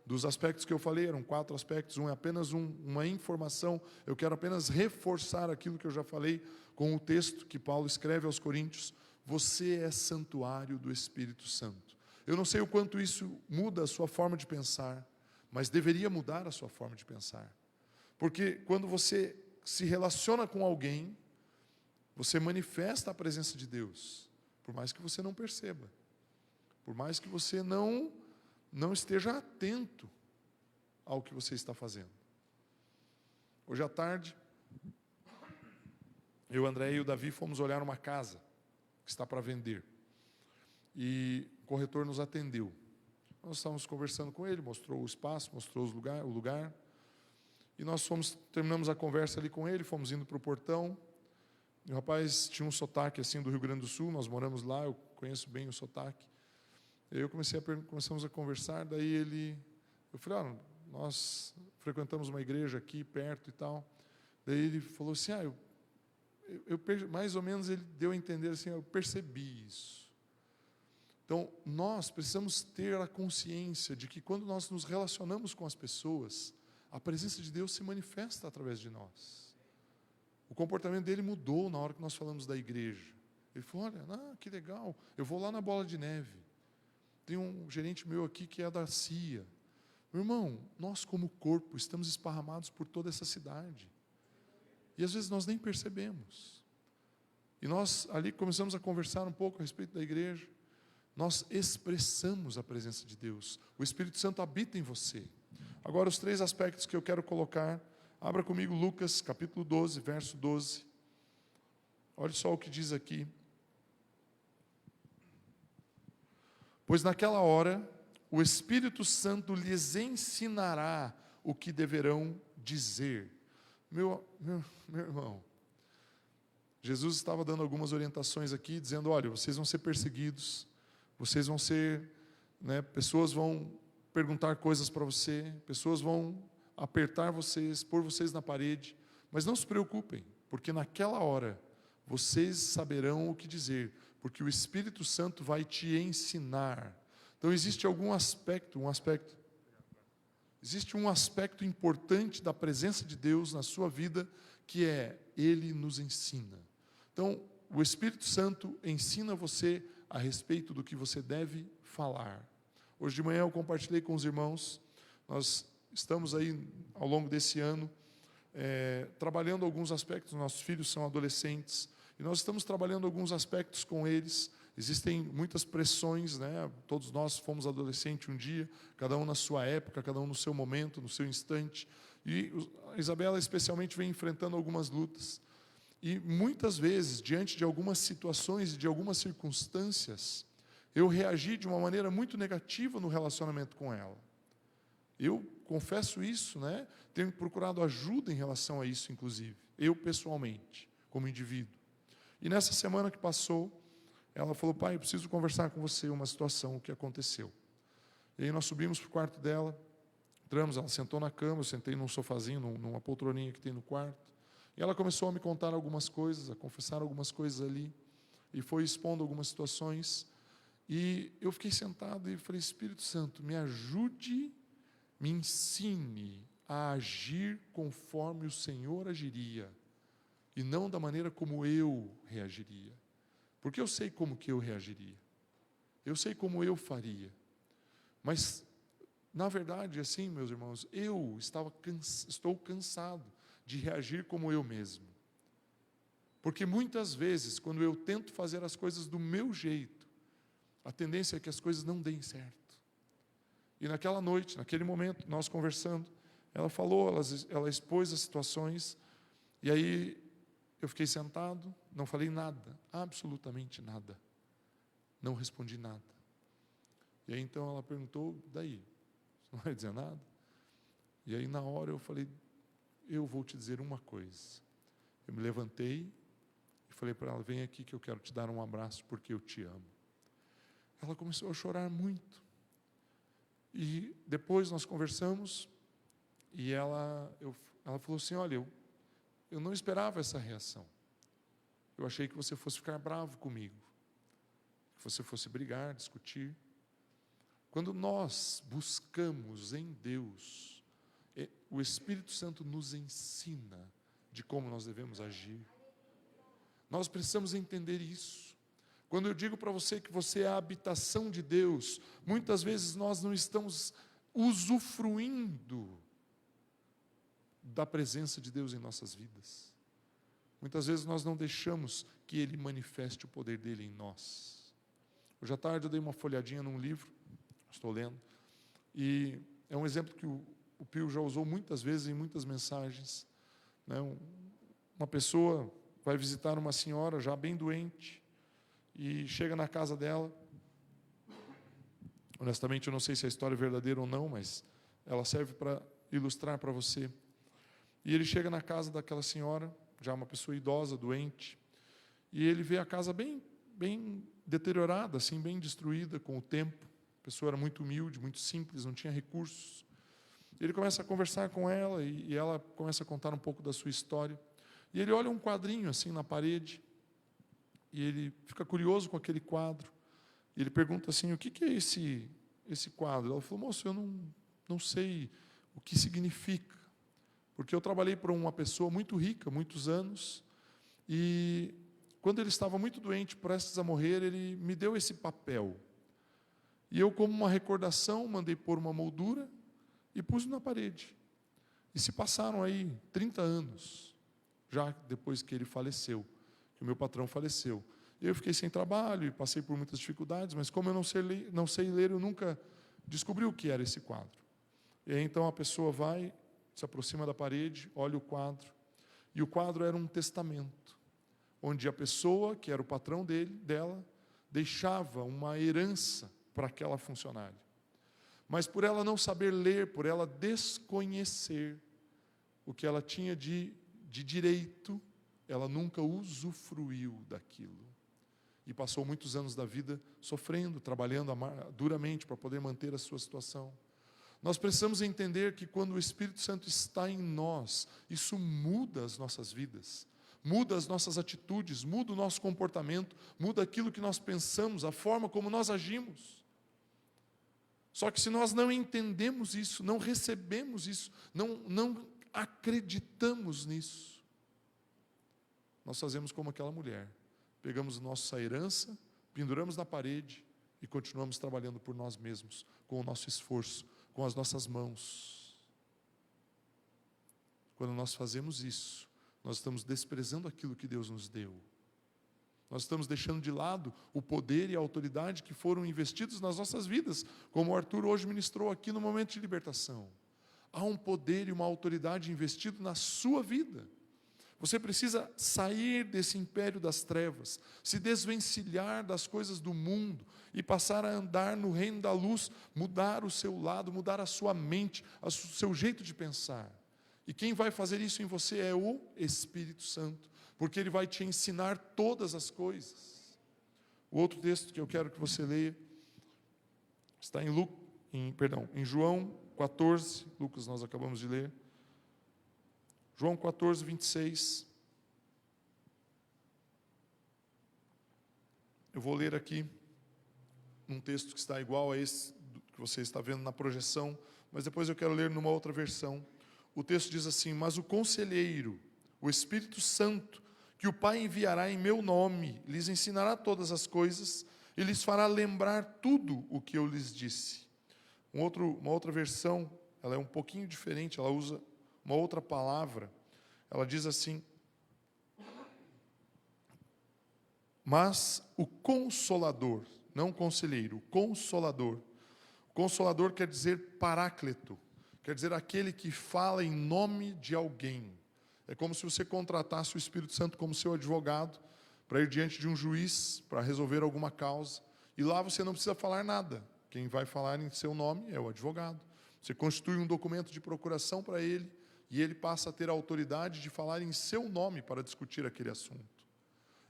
Dos aspectos que eu falei, eram 4 aspectos, um é apenas uma informação, eu quero apenas reforçar aquilo que eu já falei com o texto que Paulo escreve aos Coríntios. Você é santuário do Espírito Santo. Eu não sei o quanto isso muda a sua forma de pensar, mas deveria mudar a sua forma de pensar. Porque quando você se relaciona com alguém, você manifesta a presença de Deus, por mais que você não perceba, por mais que você não esteja atento ao que você está fazendo. Hoje à tarde, eu, André e o Davi fomos olhar uma casa que está para vender. E o corretor nos atendeu. Nós estávamos conversando com ele, mostrou o espaço, mostrou o lugar. E nós terminamos a conversa ali com ele, fomos indo para o portão. E o rapaz tinha um sotaque assim do Rio Grande do Sul, nós moramos lá, eu conheço bem o sotaque. E aí começamos a conversar, daí eu falei, nós frequentamos uma igreja aqui perto e tal. Daí ele falou assim, mais ou menos ele deu a entender assim, eu percebi isso. Então, nós precisamos ter a consciência de que quando nós nos relacionamos com as pessoas, a presença de Deus se manifesta através de nós. O comportamento dele mudou na hora que nós falamos da igreja. Ele falou, olha, que legal, eu vou lá na Bola de Neve. Tem um gerente meu aqui que é da CIA. Meu irmão, nós como corpo estamos esparramados por toda essa cidade. E às vezes nós nem percebemos. E nós ali começamos a conversar um pouco a respeito da igreja. Nós expressamos a presença de Deus. O Espírito Santo habita em você. Agora, os 3 aspectos que eu quero colocar. Abra comigo Lucas, capítulo 12, verso 12. Olha só o que diz aqui. Pois naquela hora, o Espírito Santo lhes ensinará o que deverão dizer. Meu irmão, Jesus estava dando algumas orientações aqui, dizendo, olha, vocês vão ser perseguidos, vocês vão ser, pessoas vão perguntar coisas para você, pessoas vão apertar vocês, pôr vocês na parede, mas não se preocupem, porque naquela hora vocês saberão o que dizer, porque o Espírito Santo vai te ensinar. Então existe existe um aspecto importante da presença de Deus na sua vida, que é, Ele nos ensina. Então, o Espírito Santo ensina você a respeito do que você deve falar. Hoje de manhã eu compartilhei com os irmãos, nós estamos aí, ao longo desse ano, trabalhando alguns aspectos, nossos filhos são adolescentes, e nós estamos trabalhando alguns aspectos com eles. Existem muitas pressões, todos nós fomos adolescentes um dia, cada um na sua época, cada um no seu momento, no seu instante, e a Isabela especialmente vem enfrentando algumas lutas, e muitas vezes, diante de algumas situações e de algumas circunstâncias, eu reagi de uma maneira muito negativa no relacionamento com ela. Eu confesso isso, tenho procurado ajuda em relação a isso, inclusive, eu pessoalmente, como indivíduo. E nessa semana que passou, ela falou, pai, eu preciso conversar com você uma situação que aconteceu. E aí nós subimos para o quarto dela, entramos, ela sentou na cama, eu sentei num sofazinho, numa poltroninha que tem no quarto, e ela começou a me contar algumas coisas, a confessar algumas coisas ali, e foi expondo algumas situações, e eu fiquei sentado e falei, Espírito Santo, me ajude, me ensine a agir conforme o Senhor agiria, e não da maneira como eu reagiria. Porque eu sei como que eu reagiria. Eu sei como eu faria. Mas, na verdade, assim, meus irmãos, eu estou cansado de reagir como eu mesmo. Porque muitas vezes, quando eu tento fazer as coisas do meu jeito, a tendência é que as coisas não deem certo. E naquela noite, naquele momento, nós conversando, ela falou, ela expôs as situações, e aí eu fiquei sentado, não falei nada, absolutamente nada. Não respondi nada. E aí então ela perguntou, daí? Você não vai dizer nada? E aí na hora eu falei, eu vou te dizer uma coisa. Eu me levantei e falei para ela, vem aqui que eu quero te dar um abraço porque eu te amo. Ela começou a chorar muito. E depois nós conversamos e ela falou assim, olha, eu não esperava essa reação. Eu achei que você fosse ficar bravo comigo, que você fosse brigar, discutir. Quando nós buscamos em Deus, o Espírito Santo nos ensina de como nós devemos agir. Nós precisamos entender isso. Quando eu digo para você que você é a habitação de Deus, muitas vezes nós não estamos usufruindo da presença de Deus em nossas vidas. Muitas vezes nós não deixamos que Ele manifeste o poder dEle em nós. Hoje à tarde eu dei uma folhadinha num livro, estou lendo, e é um exemplo que o Pio já usou muitas vezes em muitas mensagens. Uma pessoa vai visitar uma senhora já bem doente, e chega na casa dela, honestamente eu não sei se a história é verdadeira ou não, mas ela serve para ilustrar para você. E ele chega na casa daquela senhora, já uma pessoa idosa, doente, e ele vê a casa bem deteriorada, assim, bem destruída com o tempo. A pessoa era muito humilde, muito simples, não tinha recursos. Ele começa a conversar com ela e ela começa a contar um pouco da sua história. E ele olha um quadrinho assim na parede e ele fica curioso com aquele quadro. E ele pergunta assim, o que é esse quadro? Ela falou, moço, eu não sei o que significa. Porque eu trabalhei para uma pessoa muito rica, muitos anos, e quando ele estava muito doente, prestes a morrer, ele me deu esse papel. E eu, como uma recordação, mandei pôr uma moldura e pus na parede. E se passaram aí 30 anos, já depois que ele faleceu, que o meu patrão faleceu. Eu fiquei sem trabalho e passei por muitas dificuldades, mas como eu não sei ler, eu nunca descobri o que era esse quadro. E aí, então a pessoa vai, se aproxima da parede, olha o quadro, e o quadro era um testamento, onde a pessoa, que era o patrão dela, deixava uma herança para aquela funcionária. Mas por ela não saber ler, por ela desconhecer o que ela tinha de direito, ela nunca usufruiu daquilo. E passou muitos anos da vida sofrendo, trabalhando duramente para poder manter a sua situação. Nós precisamos entender que quando o Espírito Santo está em nós, isso muda as nossas vidas, muda as nossas atitudes, muda o nosso comportamento, muda aquilo que nós pensamos, a forma como nós agimos. Só que se nós não entendemos isso, não recebemos isso, não acreditamos nisso, nós fazemos como aquela mulher. Pegamos a nossa herança, penduramos na parede e continuamos trabalhando por nós mesmos, com o nosso esforço, com as nossas mãos. Quando nós fazemos isso, nós estamos desprezando aquilo que Deus nos deu. Nós estamos deixando de lado o poder e a autoridade que foram investidos nas nossas vidas, como o Arthur hoje ministrou aqui no momento de libertação. Há um poder e uma autoridade investido na sua vida. Você precisa sair desse império das trevas, se desvencilhar das coisas do mundo e passar a andar no reino da luz, mudar o seu lado, mudar a sua mente, o seu jeito de pensar. E quem vai fazer isso em você é o Espírito Santo, porque ele vai te ensinar todas as coisas. O outro texto que eu quero que você leia está em João 14, Lucas nós acabamos de ler. João 14, 26. Eu vou ler aqui um texto que está igual a esse que você está vendo na projeção, mas depois eu quero ler numa outra versão. O texto diz assim: mas o conselheiro, o Espírito Santo, que o Pai enviará em meu nome, lhes ensinará todas as coisas e lhes fará lembrar tudo o que eu lhes disse. Uma outra versão, ela é um pouquinho diferente, ela usa uma outra palavra. Ela diz assim: mas o Consolador, não conselheiro, o Consolador. Consolador quer dizer paráclito, quer dizer aquele que fala em nome de alguém. É como se você contratasse o Espírito Santo como seu advogado para ir diante de um juiz para resolver alguma causa. E lá você não precisa falar nada. Quem vai falar em seu nome é o advogado. Você constitui um documento de procuração para ele e ele passa a ter a autoridade de falar em seu nome para discutir aquele assunto.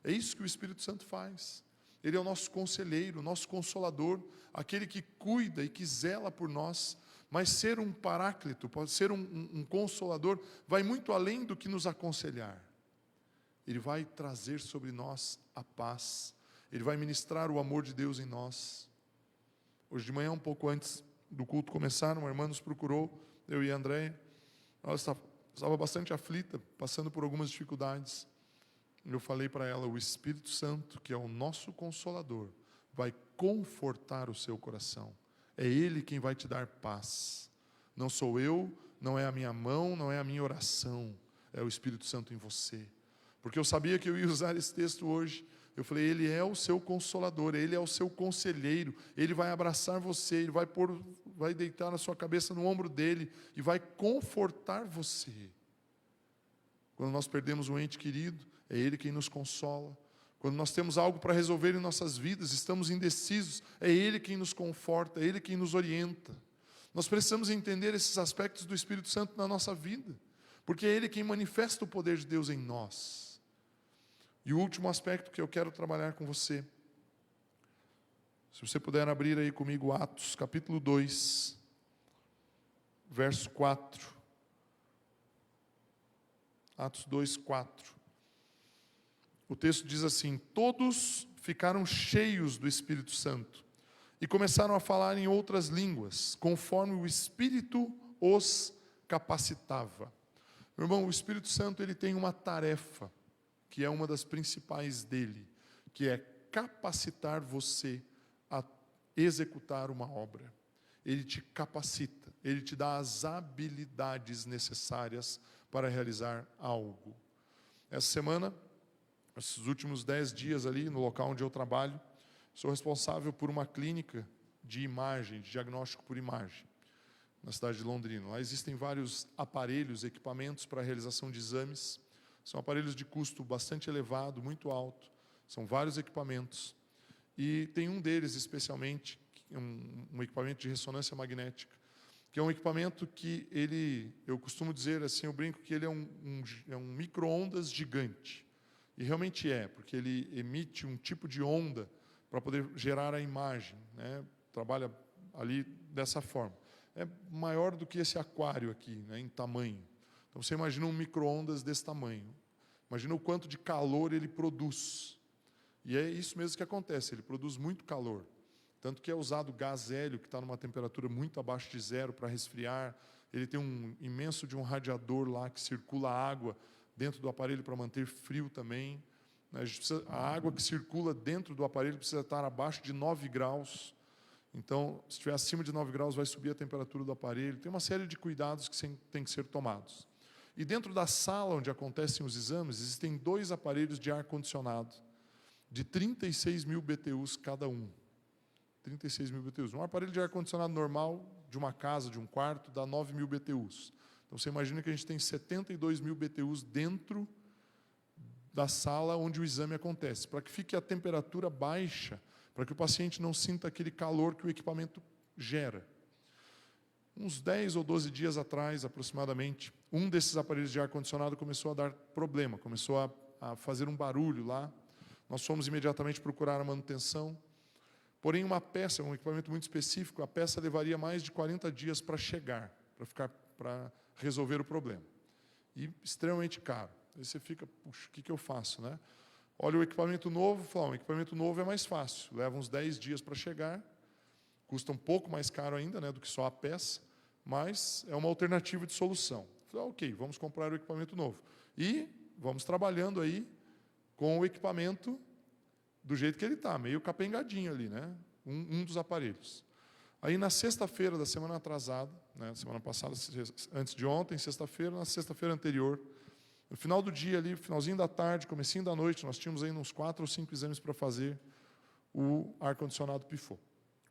É isso que o Espírito Santo faz. Ele é o nosso conselheiro, o nosso consolador, aquele que cuida e que zela por nós. Mas ser um paráclito, pode ser um consolador, vai muito além do que nos aconselhar. Ele vai trazer sobre nós a paz. Ele vai ministrar o amor de Deus em nós. Hoje de manhã, um pouco antes do culto começar, uma irmã nos procurou, eu e a Andréia. Ela estava bastante aflita, passando por algumas dificuldades. Eu falei para ela: o Espírito Santo, que é o nosso Consolador, vai confortar o seu coração. É Ele quem vai te dar paz. Não sou eu, não é a minha mão, não é a minha oração. É o Espírito Santo em você. Porque eu sabia que eu ia usar esse texto hoje. Eu falei: Ele é o seu Consolador, Ele é o seu conselheiro. Ele vai abraçar você, Ele vai deitar a sua cabeça no ombro dEle e vai confortar você. Quando nós perdemos um ente querido, é Ele quem nos consola. Quando nós temos algo para resolver em nossas vidas, estamos indecisos, é Ele quem nos conforta, é Ele quem nos orienta. Nós precisamos entender esses aspectos do Espírito Santo na nossa vida, porque é Ele quem manifesta o poder de Deus em nós. E o último aspecto que eu quero trabalhar com você, se você puder abrir aí comigo Atos, capítulo 2, verso 4. Atos 2, 4. O texto diz assim: todos ficaram cheios do Espírito Santo e começaram a falar em outras línguas, conforme o Espírito os capacitava. Meu irmão, o Espírito Santo ele tem uma tarefa, que é uma das principais dele, que é capacitar você a executar uma obra. Ele te capacita, ele te dá as habilidades necessárias para realizar algo. Essa semana, esses últimos 10 dias ali, no local onde eu trabalho, sou responsável por uma clínica de imagem, de diagnóstico por imagem, na cidade de Londrina. Lá existem vários aparelhos, equipamentos para a realização de exames. São aparelhos de custo bastante elevado, muito alto. São vários equipamentos. E tem um deles, especialmente, um equipamento de ressonância magnética, que é um equipamento que eu costumo dizer assim, eu brinco que ele é um micro-ondas gigante. E realmente porque ele emite um tipo de onda para poder gerar a imagem, né? Trabalha ali dessa forma. É maior do que esse aquário aqui, né, em tamanho. Então você imagina um micro-ondas desse tamanho. Imagina o quanto de calor ele produz. E é isso mesmo que acontece, ele produz muito calor. Tanto que é usado gás hélio, que está numa temperatura muito abaixo de zero para resfriar. Ele tem um imenso de um radiador lá que circula água dentro do aparelho para manter frio também. A água que circula dentro do aparelho precisa estar abaixo de 9 graus. Então, se estiver acima de 9 graus, vai subir a temperatura do aparelho. Tem uma série de cuidados que têm que ser tomados. E dentro da sala onde acontecem os exames, existem 2 aparelhos de ar-condicionado, de 36 mil BTUs cada um. 36 mil BTUs. Um aparelho de ar-condicionado normal, de uma casa, de um quarto, dá 9 mil BTUs. Então, você imagina que a gente tem 72 mil BTUs dentro da sala onde o exame acontece, para que fique a temperatura baixa, para que o paciente não sinta aquele calor que o equipamento gera. Uns 10 ou 12 dias atrás, aproximadamente, um desses aparelhos de ar-condicionado começou a dar problema, começou a fazer um barulho lá. Nós fomos imediatamente procurar a manutenção. Porém, uma peça, um equipamento muito específico, a peça levaria mais de 40 dias para chegar, para resolver o problema. E extremamente caro. Aí você fica, puxa, o que eu faço, né? Olha o equipamento novo, um equipamento novo é mais fácil, leva uns 10 dias para chegar, custa um pouco mais caro ainda, né, do que só a peça, mas é uma alternativa de solução. Falei, ok, vamos comprar o equipamento novo. E vamos trabalhando aí com o equipamento do jeito que ele está, meio capengadinho ali, né? Um dos aparelhos. Aí na sexta-feira da semana atrasada, né, semana passada, antes de ontem, sexta-feira, na sexta-feira anterior, no final do dia ali, finalzinho da tarde, comecinho da noite, nós tínhamos ainda uns 4 ou 5 exames para fazer, o ar-condicionado pifou.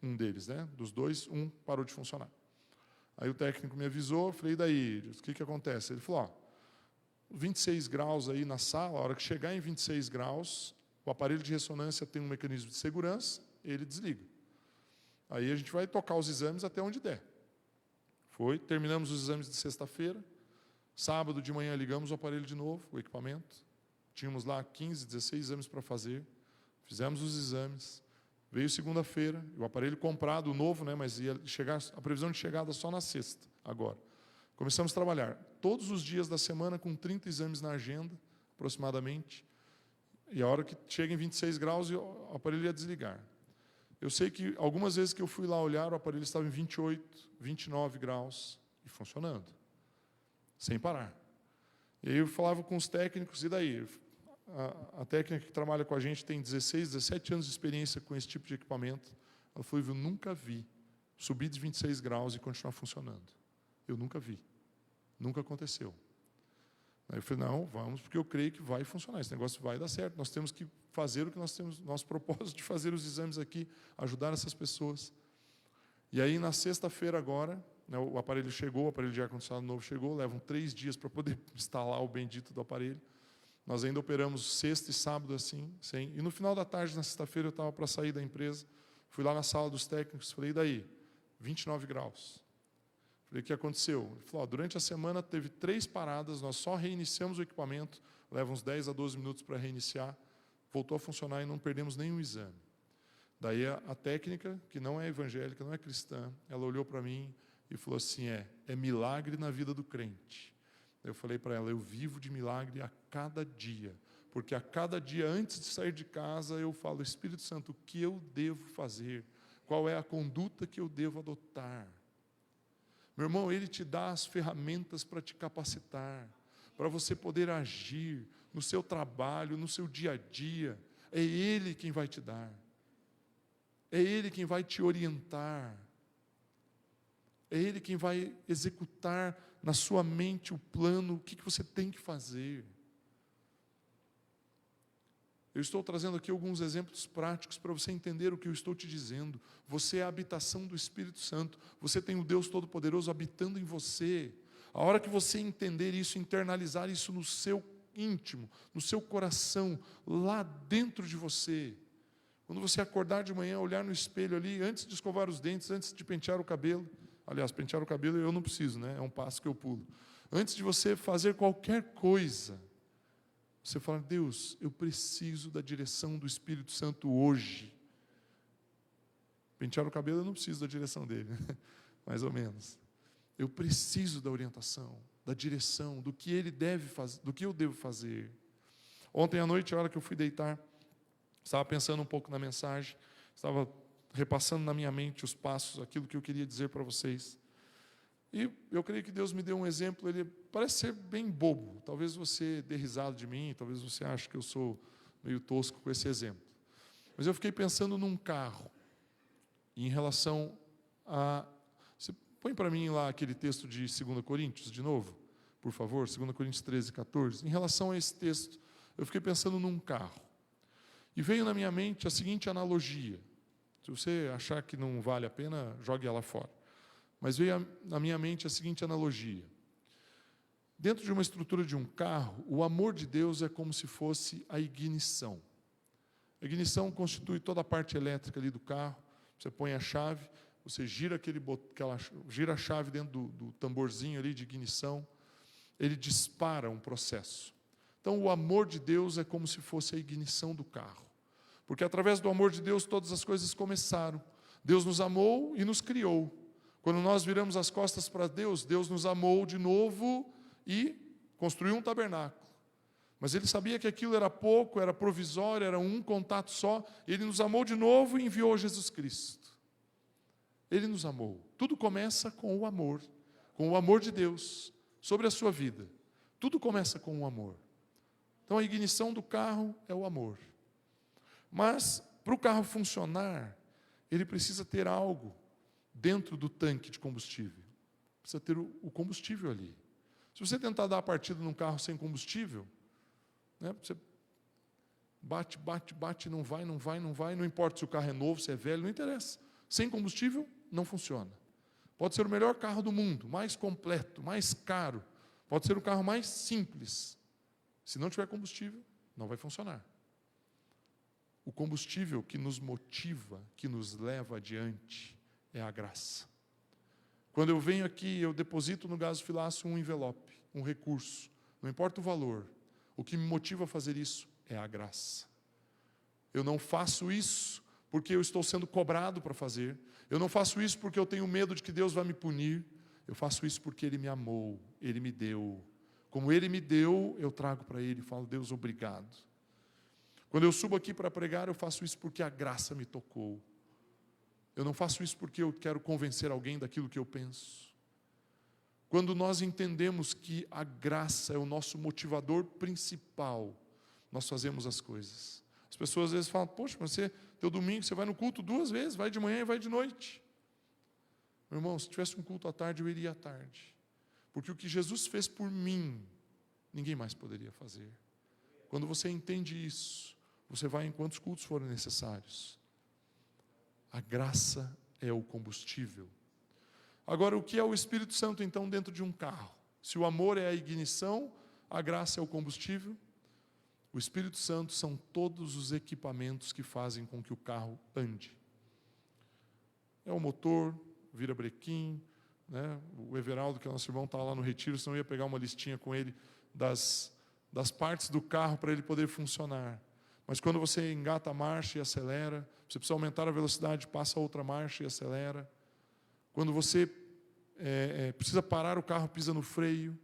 Um deles, né? Dos 2, um parou de funcionar. Aí o técnico me avisou, eu falei, e daí? O que acontece? Ele falou, 26 graus aí na sala, a hora que chegar em 26 graus, o aparelho de ressonância tem um mecanismo de segurança, ele desliga. Aí a gente vai tocar os exames até onde der. Terminamos os exames de sexta-feira, sábado de manhã ligamos o aparelho de novo, o equipamento. Tínhamos lá 15, 16 exames para fazer. Fizemos os exames. Veio segunda-feira, o aparelho comprado, o novo, né, mas ia chegar, a previsão de chegada só na sexta, agora. Começamos a trabalhar todos os dias da semana com 30 exames na agenda, aproximadamente. E a hora que chega em 26 graus, o aparelho ia desligar. Eu sei que algumas vezes que eu fui lá olhar, o aparelho estava em 28, 29 graus e funcionando. Sem parar. E aí eu falava com os técnicos, e daí? A técnica que trabalha com a gente tem 16, 17 anos de experiência com esse tipo de equipamento. Ela falou, eu nunca vi subir de 26 graus e continuar funcionando. Eu nunca vi. Nunca aconteceu. Aí eu falei, não, vamos, porque eu creio que vai funcionar, esse negócio vai dar certo. Nós temos que fazer o que nós temos, nosso propósito de fazer os exames aqui, ajudar essas pessoas. E aí, na sexta-feira agora, né, o aparelho chegou, o aparelho de ar-condicionado novo chegou, levam 3 dias para poder instalar o bendito do aparelho. Nós ainda operamos sexta e sábado assim, sem. E no final da tarde, na sexta-feira, eu estava para sair da empresa, fui lá na sala dos técnicos, falei, e daí? 29 graus. Falei, o que aconteceu? Ele falou, durante a semana teve 3 paradas, nós só reiniciamos o equipamento, leva uns 10 a 12 minutos para reiniciar, voltou a funcionar e não perdemos nenhum exame. Daí a técnica, que não é evangélica, não é cristã, ela olhou para mim e falou assim, é milagre na vida do crente. Eu falei para ela, eu vivo de milagre a cada dia, porque a cada dia, antes de sair de casa, eu falo, Espírito Santo, o que eu devo fazer? Qual é a conduta que eu devo adotar? Meu irmão, Ele te dá as ferramentas para te capacitar, para você poder agir no seu trabalho, no seu dia a dia. É Ele quem vai te dar. É Ele quem vai te orientar. É Ele quem vai executar na sua mente o plano, o que você tem que fazer. Eu estou trazendo aqui alguns exemplos práticos para você entender o que eu estou te dizendo. Você é a habitação do Espírito Santo. Você tem o Deus Todo-Poderoso habitando em você. A hora que você entender isso, internalizar isso no seu íntimo, no seu coração, lá dentro de você, Quando você acordar de manhã, olhar no espelho ali, antes de escovar os dentes, antes de pentear o cabelo. Aliás, pentear o cabelo eu não preciso, né? É um passo que eu pulo. Antes de você fazer qualquer coisa, você fala: Deus, eu preciso da direção do Espírito Santo hoje. Pentear o cabelo eu não preciso da direção dele, mais ou menos. Eu preciso da orientação, da direção, do que ele deve fazer, do que eu devo fazer. Ontem à noite, a hora que eu fui deitar, estava pensando um pouco na mensagem, estava repassando na minha mente os passos, aquilo que eu queria dizer para vocês. E eu creio que Deus me deu um exemplo, ele parece ser bem bobo. Talvez você dê risada de mim, talvez você ache que eu sou meio tosco com esse exemplo. Mas eu fiquei pensando num carro, em relação a... Você põe para mim lá aquele texto de 2 Coríntios, de novo, por favor, 2 Coríntios 13, 14. Em relação a esse texto, eu fiquei pensando num carro. E veio na minha mente a seguinte analogia. Se você achar que não vale a pena, jogue ela fora. Mas veio na minha mente a seguinte analogia. Dentro de uma estrutura de um carro, o amor de Deus é como se fosse a ignição. A ignição constitui toda a parte elétrica ali do carro. Você põe a chave, você gira gira a chave dentro do tamborzinho ali de ignição, ele dispara um processo. Então, o amor de Deus é como se fosse a ignição do carro. Porque através do amor de Deus todas as coisas começaram. Deus nos amou e nos criou. Quando nós viramos as costas para Deus, Deus nos amou de novo e construiu um tabernáculo. Mas Ele sabia que aquilo era pouco, era provisório, era um contato só. Ele nos amou de novo e enviou Jesus Cristo. Ele nos amou. Tudo começa com o amor de Deus sobre a sua vida. Tudo começa com o amor. Então a ignição do carro é o amor. Mas para o carro funcionar, ele precisa ter algo dentro do tanque de combustível. Precisa ter o combustível ali. Se você tentar dar a partida num carro sem combustível, né, você bate, não vai, não importa se o carro é novo, se é velho, não interessa. Sem combustível, não funciona. Pode ser o melhor carro do mundo, mais completo, mais caro. Pode ser o carro mais simples. Se não tiver combustível, não vai funcionar. O combustível que nos motiva, que nos leva adiante, é a graça. Quando eu venho aqui, eu deposito no gasofilácio um envelope, um recurso, não importa o valor. O que me motiva a fazer isso é a graça. Eu não faço isso porque eu estou sendo cobrado para fazer. Eu não faço isso porque eu tenho medo de que Deus vai me punir. Eu faço isso porque Ele me amou, Ele me deu. Como Ele me deu, eu trago para Ele e falo: Deus, obrigado. Quando eu subo aqui para pregar, eu faço isso porque a graça me tocou. Eu não faço isso porque eu quero convencer alguém daquilo que eu penso. Quando nós entendemos que a graça é o nosso motivador principal, nós fazemos as coisas. As pessoas às vezes falam: poxa, mas teu domingo você vai no culto 2 vezes, vai de manhã e vai de noite. Meu irmão, se tivesse um culto à tarde, eu iria à tarde. Porque o que Jesus fez por mim, ninguém mais poderia fazer. Quando você entende isso, você vai em quantos cultos forem necessários. A graça é o combustível. Agora, o que é o Espírito Santo, então, dentro de um carro? Se o amor é a ignição, a graça é o combustível. O Espírito Santo são todos os equipamentos que fazem com que o carro ande. É o motor, vira brequim, né? O Everaldo, que é nosso irmão, está lá no retiro, senão eu ia pegar uma listinha com ele das partes do carro para ele poder funcionar. Mas quando você engata a marcha e acelera, você precisa aumentar a velocidade, passa a outra marcha e acelera. Quando você precisa parar o carro, pisa no freio.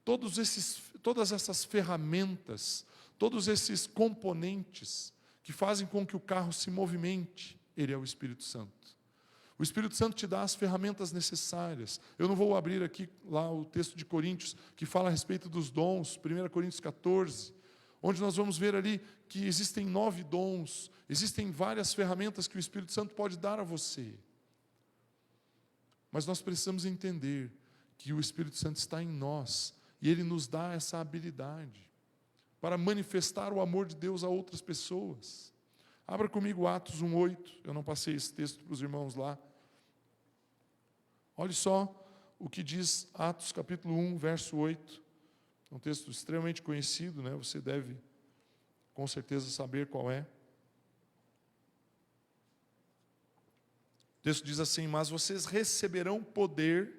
Todas essas ferramentas, todos esses componentes que fazem com que o carro se movimente, ele é o Espírito Santo. O Espírito Santo te dá as ferramentas necessárias. Eu não vou abrir aqui lá o texto de Coríntios, que fala a respeito dos dons, 1 Coríntios 14, onde nós vamos ver ali que existem 9 dons, existem várias ferramentas que o Espírito Santo pode dar a você. Mas nós precisamos entender que o Espírito Santo está em nós, e Ele nos dá essa habilidade para manifestar o amor de Deus a outras pessoas. Abra comigo Atos 1:8, eu não passei esse texto para os irmãos lá. Olhe só o que diz Atos capítulo 1, verso 8. É um texto extremamente conhecido, né? Você deve com certeza saber qual é. O texto diz assim: mas vocês receberão poder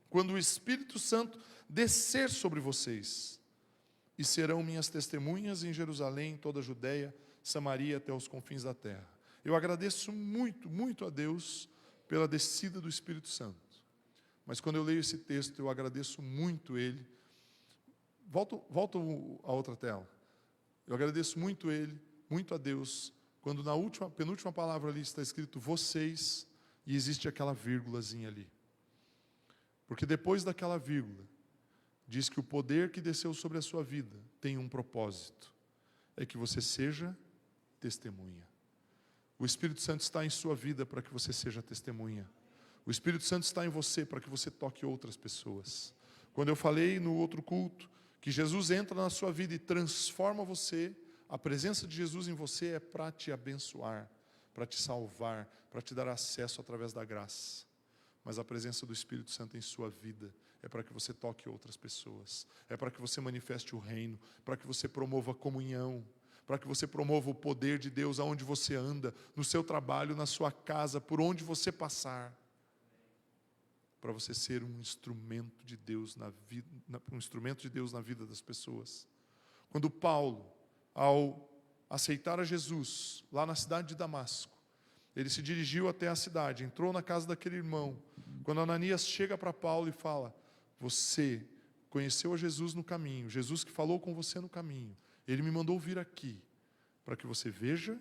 quando o Espírito Santo descer sobre vocês, e serão minhas testemunhas em Jerusalém, em toda a Judeia, Samaria, até os confins da terra. Eu agradeço muito, muito a Deus pela descida do Espírito Santo. Mas quando eu leio esse texto, eu agradeço muito Ele. Volta a outra tela. Eu agradeço muito Ele, muito a Deus, quando na penúltima palavra ali está escrito vocês, e existe aquela vírgulazinha ali. Porque depois daquela vírgula, diz que o poder que desceu sobre a sua vida tem um propósito. É que você seja testemunha. O Espírito Santo está em sua vida para que você seja testemunha. O Espírito Santo está em você para que você toque outras pessoas. Quando eu falei no outro culto que Jesus entra na sua vida e transforma você, a presença de Jesus em você é para te abençoar, para te salvar, para te dar acesso através da graça. Mas a presença do Espírito Santo em sua vida é para que você toque outras pessoas, é para que você manifeste o reino, para que você promova a comunhão, para que você promova o poder de Deus aonde você anda, no seu trabalho, na sua casa, por onde você passar, para você ser um instrumento de Deus na vida das pessoas. Quando Paulo, ao aceitar a Jesus, lá na cidade de Damasco, ele se dirigiu até a cidade, entrou na casa daquele irmão. Quando Ananias chega para Paulo e fala: você conheceu a Jesus no caminho, Jesus que falou com você no caminho, ele me mandou vir aqui, para que você veja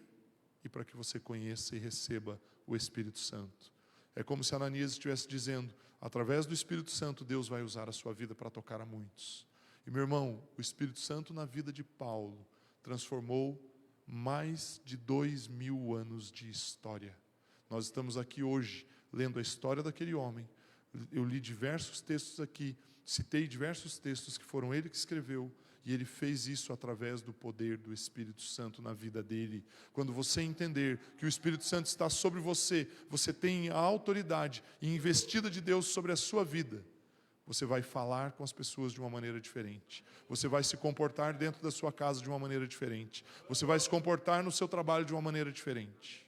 e para que você conheça e receba o Espírito Santo. É como se Ananias estivesse dizendo: através do Espírito Santo, Deus vai usar a sua vida para tocar a muitos. E meu irmão, o Espírito Santo na vida de Paulo transformou mais de 2000 anos de história. Nós estamos aqui hoje lendo a história daquele homem. Eu li diversos textos aqui, citei diversos textos que foram ele que escreveu, e ele fez isso através do poder do Espírito Santo na vida dele. Quando você entender que o Espírito Santo está sobre você, você tem a autoridade e investida de Deus sobre a sua vida, você vai falar com as pessoas de uma maneira diferente. Você vai se comportar dentro da sua casa de uma maneira diferente. Você vai se comportar no seu trabalho de uma maneira diferente.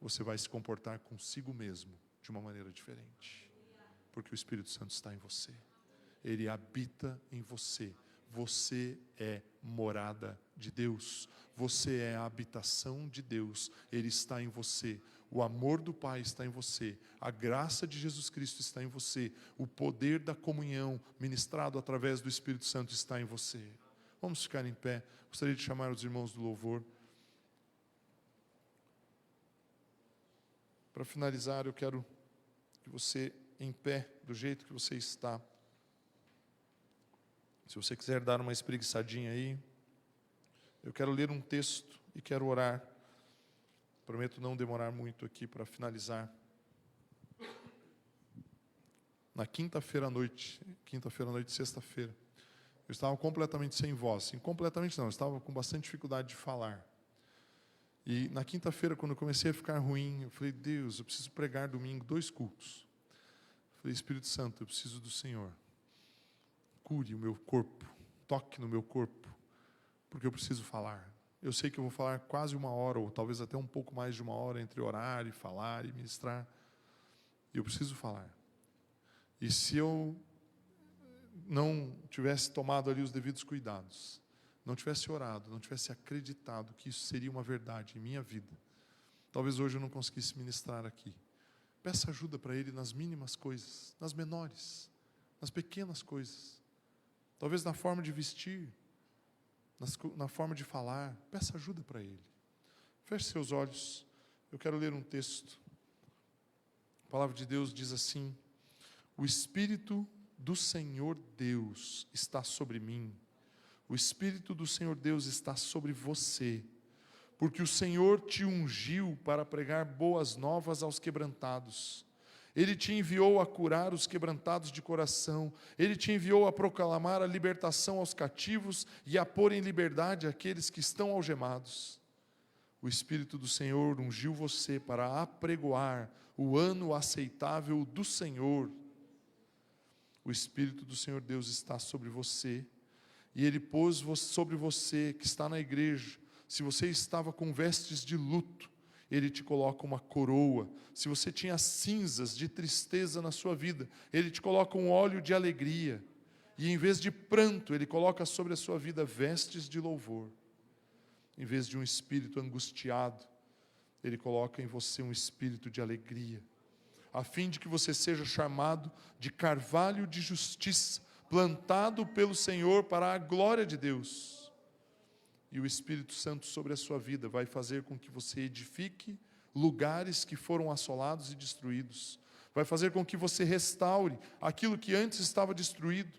Você vai se comportar consigo mesmo de uma maneira diferente. Porque o Espírito Santo está em você. Ele habita em você. Você é morada de Deus. Você é a habitação de Deus. Ele está em você. O amor do Pai está em você. A graça de Jesus Cristo está em você. O poder da comunhão ministrado através do Espírito Santo está em você. Vamos ficar em pé. Gostaria de chamar os irmãos do louvor. Para finalizar, eu quero que você, em pé, do jeito que você está. Se você quiser dar uma espreguiçadinha aí, eu quero ler um texto e quero orar. Prometo não demorar muito aqui para finalizar. Na quinta-feira à noite, sexta-feira, eu estava completamente sem voz. Completamente não, eu estava com bastante dificuldade de falar. E na quinta-feira, quando eu comecei a ficar ruim, eu falei: Deus, eu preciso pregar domingo 2 cultos. Eu falei: Espírito Santo, eu preciso do Senhor. Cure o meu corpo, toque no meu corpo, porque eu preciso falar. Eu sei que eu vou falar quase 1 hora, ou talvez até um pouco mais de 1 hora, entre orar e falar e ministrar. E eu preciso falar. E se eu não tivesse tomado ali os devidos cuidados, não tivesse orado, não tivesse acreditado que isso seria uma verdade em minha vida, talvez hoje eu não conseguisse ministrar aqui. Peça ajuda para Ele nas mínimas coisas, nas menores, nas pequenas coisas. Talvez na forma de vestir, na forma de falar. Peça ajuda para Ele. Feche seus olhos. Eu quero ler um texto. A palavra de Deus diz assim: o Espírito do Senhor Deus está sobre mim. O Espírito do Senhor Deus está sobre você, porque o Senhor te ungiu para pregar boas novas aos quebrantados. Ele te enviou a curar os quebrantados de coração. Ele te enviou a proclamar a libertação aos cativos e a pôr em liberdade aqueles que estão algemados. O Espírito do Senhor ungiu você para apregoar o ano aceitável do Senhor. O Espírito do Senhor Deus está sobre você. E Ele pôs sobre você, que está na igreja, se você estava com vestes de luto, Ele te coloca uma coroa. Se você tinha cinzas de tristeza na sua vida, Ele te coloca um óleo de alegria. E em vez de pranto, Ele coloca sobre a sua vida vestes de louvor. Em vez de um espírito angustiado, Ele coloca em você um espírito de alegria, a fim de que você seja chamado de carvalho de justiça, plantado pelo Senhor para a glória de Deus. E o Espírito Santo sobre a sua vida vai fazer com que você edifique lugares que foram assolados e destruídos. Vai fazer com que você restaure aquilo que antes estava destruído.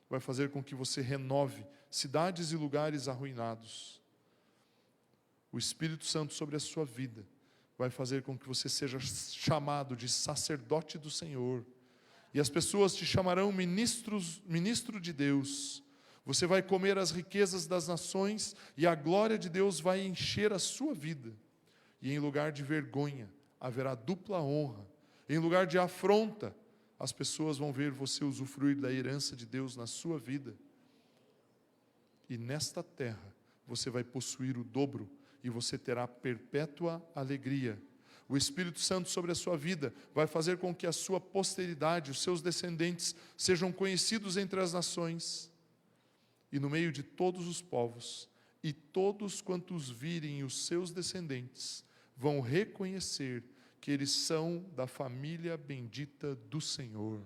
Vai fazer com que você renove cidades e lugares arruinados. O Espírito Santo sobre a sua vida vai fazer com que você seja chamado de sacerdote do Senhor. E as pessoas te chamarão ministro de Deus. Você vai comer as riquezas das nações e a glória de Deus vai encher a sua vida. E em lugar de vergonha, haverá dupla honra. Em lugar de afronta, as pessoas vão ver você usufruir da herança de Deus na sua vida. E nesta terra, você vai possuir o dobro e você terá perpétua alegria. O Espírito Santo sobre a sua vida vai fazer com que a sua posteridade, os seus descendentes, sejam conhecidos entre as nações e no meio de todos os povos, e todos quantos virem os seus descendentes vão reconhecer que eles são da família bendita do Senhor.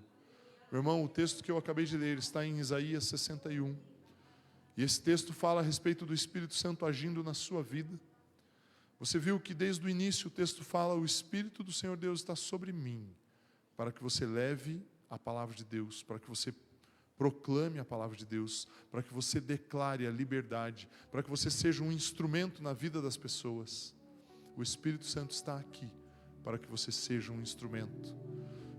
Meu irmão, o texto que eu acabei de ler está em Isaías 61. E esse texto fala a respeito do Espírito Santo agindo na sua vida. Você viu que desde o início o texto fala: o Espírito do Senhor Deus está sobre mim, para que você leve a palavra de Deus, para que você proclame a palavra de Deus, para que você declare a liberdade, para que você seja um instrumento na vida das pessoas. O Espírito Santo está aqui para que você seja um instrumento.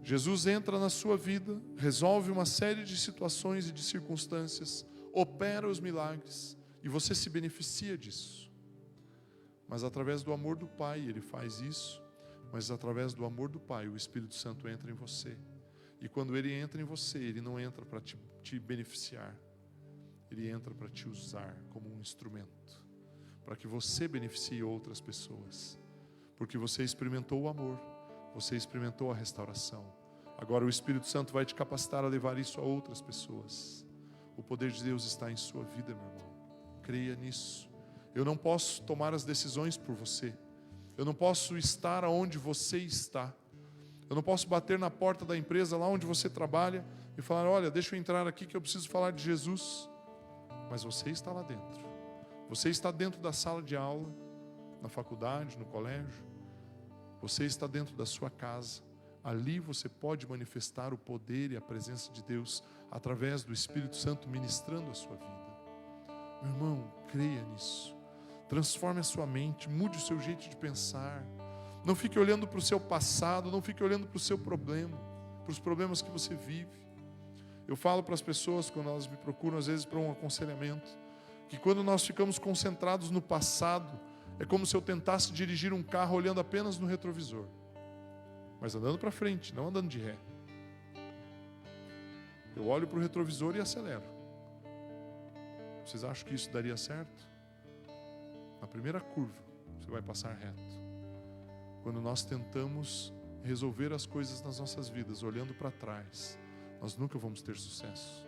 Jesus entra na sua vida, resolve uma série de situações e de circunstâncias, opera os milagres e você se beneficia disso. Mas através do amor do Pai Ele faz isso, mas através do amor do Pai o Espírito Santo entra em você. E quando Ele entra em você, Ele não entra para te beneficiar, Ele entra para te usar como um instrumento, para que você beneficie outras pessoas, porque você experimentou o amor, você experimentou a restauração. Agora o Espírito Santo vai te capacitar a levar isso a outras pessoas. O poder de Deus está em sua vida, meu irmão. Creia nisso. Eu não posso tomar as decisões por você. Eu não posso estar onde você está. Eu não posso bater na porta da empresa lá onde você trabalha e falar: olha, deixa eu entrar aqui que eu preciso falar de Jesus. Mas você está lá dentro. Você está dentro da sala de aula, na faculdade, no colégio. Você está dentro da sua casa. Ali você pode manifestar o poder e a presença de Deus através do Espírito Santo ministrando a sua vida. Meu irmão, creia nisso. Transforme a sua mente, mude o seu jeito de pensar. Não fique olhando para o seu passado, não fique olhando para o seu problema, para os problemas que você vive. Eu falo para as pessoas, quando elas me procuram, às vezes para um aconselhamento, que quando nós ficamos concentrados no passado, é como se eu tentasse dirigir um carro olhando apenas no retrovisor, mas andando para frente, não andando de ré. Eu olho para o retrovisor e acelero. Vocês acham que isso daria certo? Na primeira curva, você vai passar reto. Quando nós tentamos resolver as coisas nas nossas vidas olhando para trás, nós nunca vamos ter sucesso.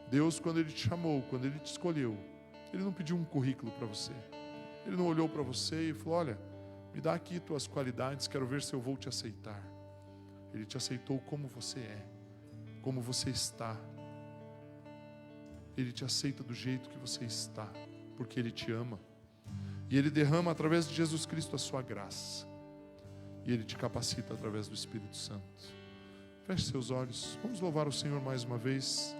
Deus, quando Ele te chamou, quando Ele te escolheu, Ele não pediu um currículo para você. Ele não olhou para você e falou: olha, me dá aqui tuas qualidades, quero ver se eu vou te aceitar. Ele te aceitou como você é, como você está. Ele te aceita do jeito que você está, porque Ele te ama. E Ele derrama através de Jesus Cristo a sua graça. E Ele te capacita através do Espírito Santo. Feche seus olhos. Vamos louvar o Senhor mais uma vez.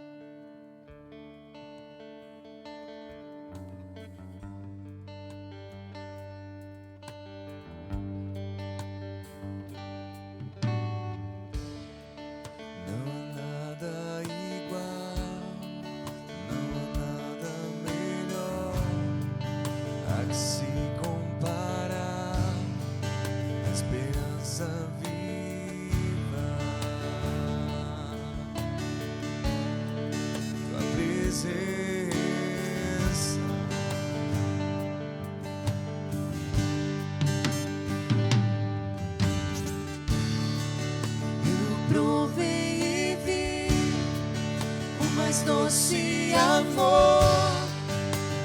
doce amor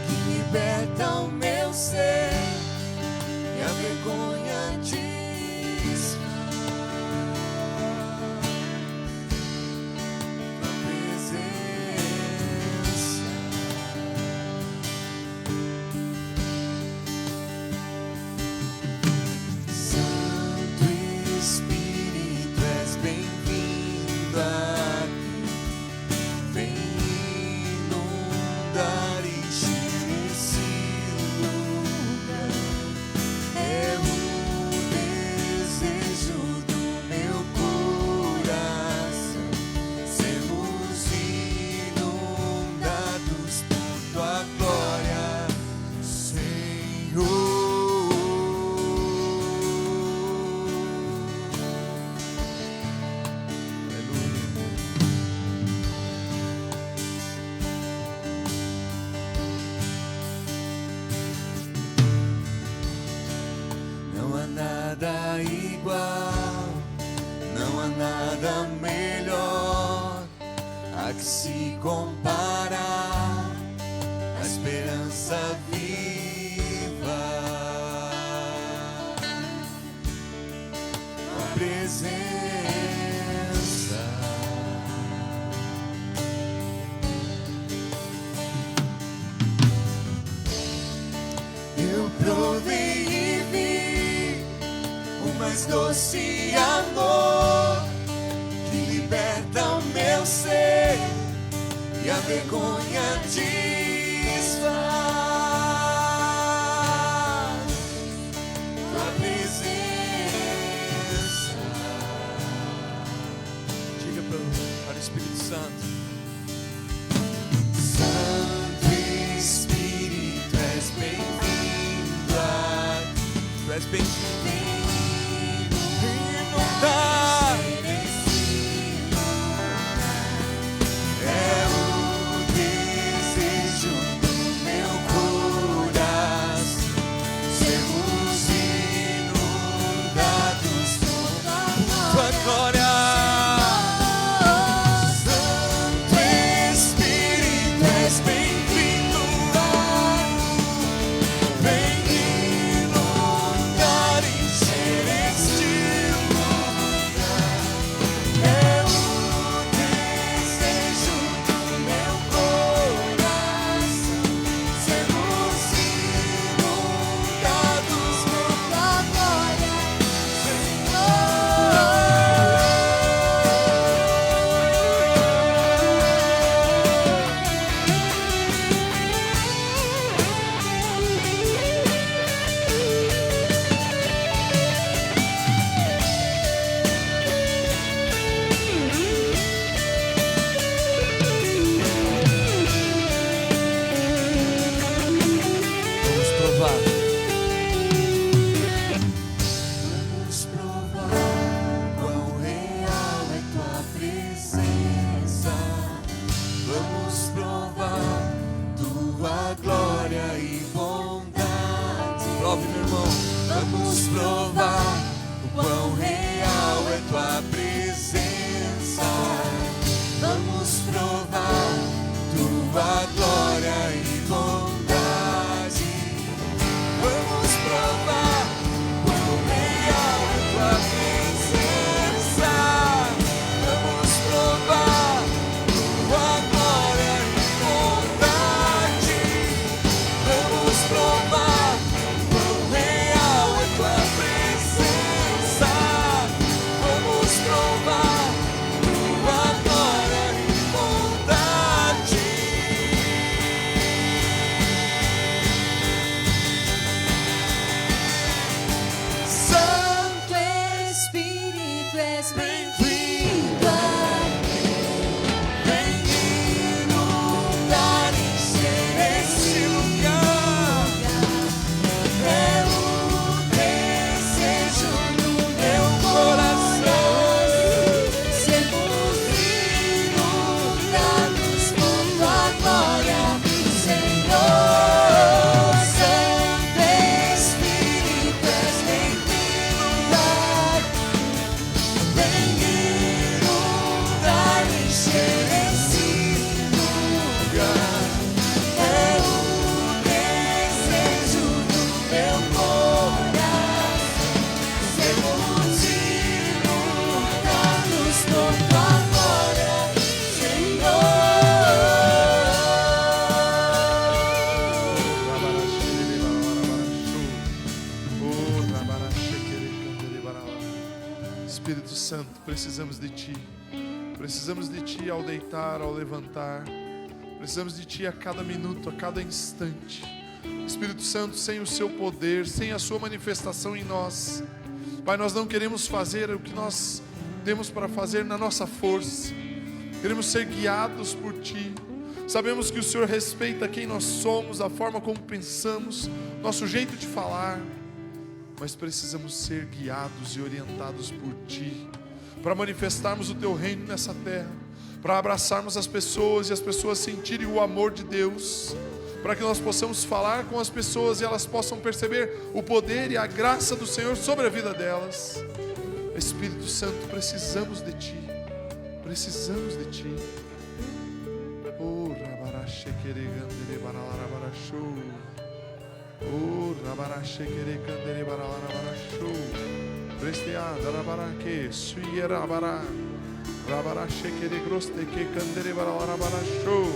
que liberta o meu ser e a vergonha desfaz. Tua presença, Santo Espírito, és bem-vindo aqui. Vem inundar e encher esse lugar. É o desejo do meu coração. Sermos inundados por tua glória, Senhor. Não há nada igual, não há nada melhor a que se comparar, a esperança viva, a presença. Eu provei e vi o mais doce amor que liberta o meu ser e a vergonha desfaz. Tua presença. Diga para o Espírito Santo. Santo Espírito, és bem-vindo aqui. Tu és bem-vindo. Inundar. É o desejo do meu coração. Sermos inundados por tua glória. Santo Espírito, és bem-vindo aqui. Vem inundar e encher este lugar. É o desejo do meu coração. Sermos inundados por tua glória, Vamos provar. Vamos provar quão real é tua presença. Vamos provar tua glória e bondade. Prove, meu irmão. Vamos provar o quão real é tua presença. Vamos provar tua glória e bondade. Vamos provar quão real é tua presença. Vamos provar tua glória e bondade. Vamos provar quão real é tua presença. Vamos provar Espírito Santo, precisamos de Ti. Precisamos de Ti ao deitar, ao levantar. Precisamos de Ti a cada minuto, a cada instante. Espírito Santo, sem o Seu poder, sem a Sua manifestação em nós, Pai, nós não queremos fazer o que nós temos para fazer na nossa força. Queremos ser guiados por Ti. Sabemos que o Senhor respeita quem nós somos, a forma como pensamos, nosso jeito de falar, mas precisamos ser guiados e orientados por Ti, para manifestarmos o Teu reino nessa terra, para abraçarmos as pessoas e as pessoas sentirem o amor de Deus, para que nós possamos falar com as pessoas e elas possam perceber o poder e a graça do Senhor sobre a vida delas. Espírito Santo, precisamos de Ti, precisamos de Ti. Oh, Rabaraxequere Gandere Baralarabaraxou. Oh, Rabaraxequere Gandere Baralarabaraxou. Presteada Rabaraque, Suierabara. Rabaraxequere Grosteque Gandere Baralarabaraxou.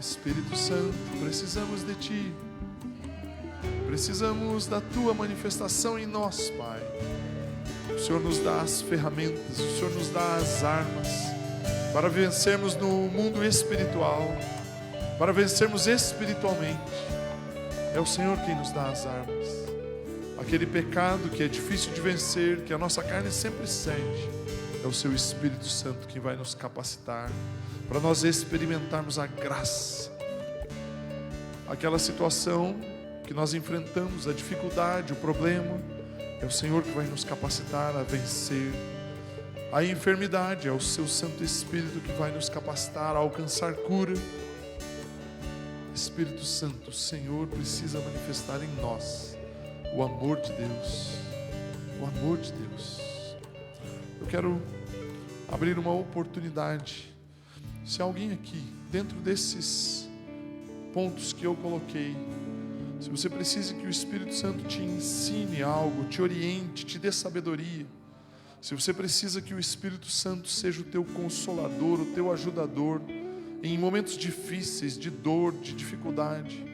Espírito Santo, precisamos de Ti. Precisamos da Tua manifestação em nós, Pai. O Senhor nos dá as ferramentas, o Senhor nos dá as armas para vencermos no mundo espiritual, para vencermos espiritualmente. É o Senhor quem nos dá as armas. Aquele pecado que é difícil de vencer, que a nossa carne sempre cede, é o Seu Espírito Santo que vai nos capacitar para nós experimentarmos a graça. Aquela situação que nós enfrentamos, a dificuldade, o problema, é o Senhor que vai nos capacitar a vencer. A enfermidade, é o Seu Santo Espírito que vai nos capacitar a alcançar cura. Espírito Santo, o Senhor precisa manifestar em nós o amor de Deus. O amor de Deus. Eu quero abrir uma oportunidade. Se alguém aqui, dentro desses pontos que eu coloquei, se você precisa que o Espírito Santo te ensine algo, te oriente, te dê sabedoria, se você precisa que o Espírito Santo seja o teu consolador, o teu ajudador, em momentos difíceis, de dor, de dificuldade,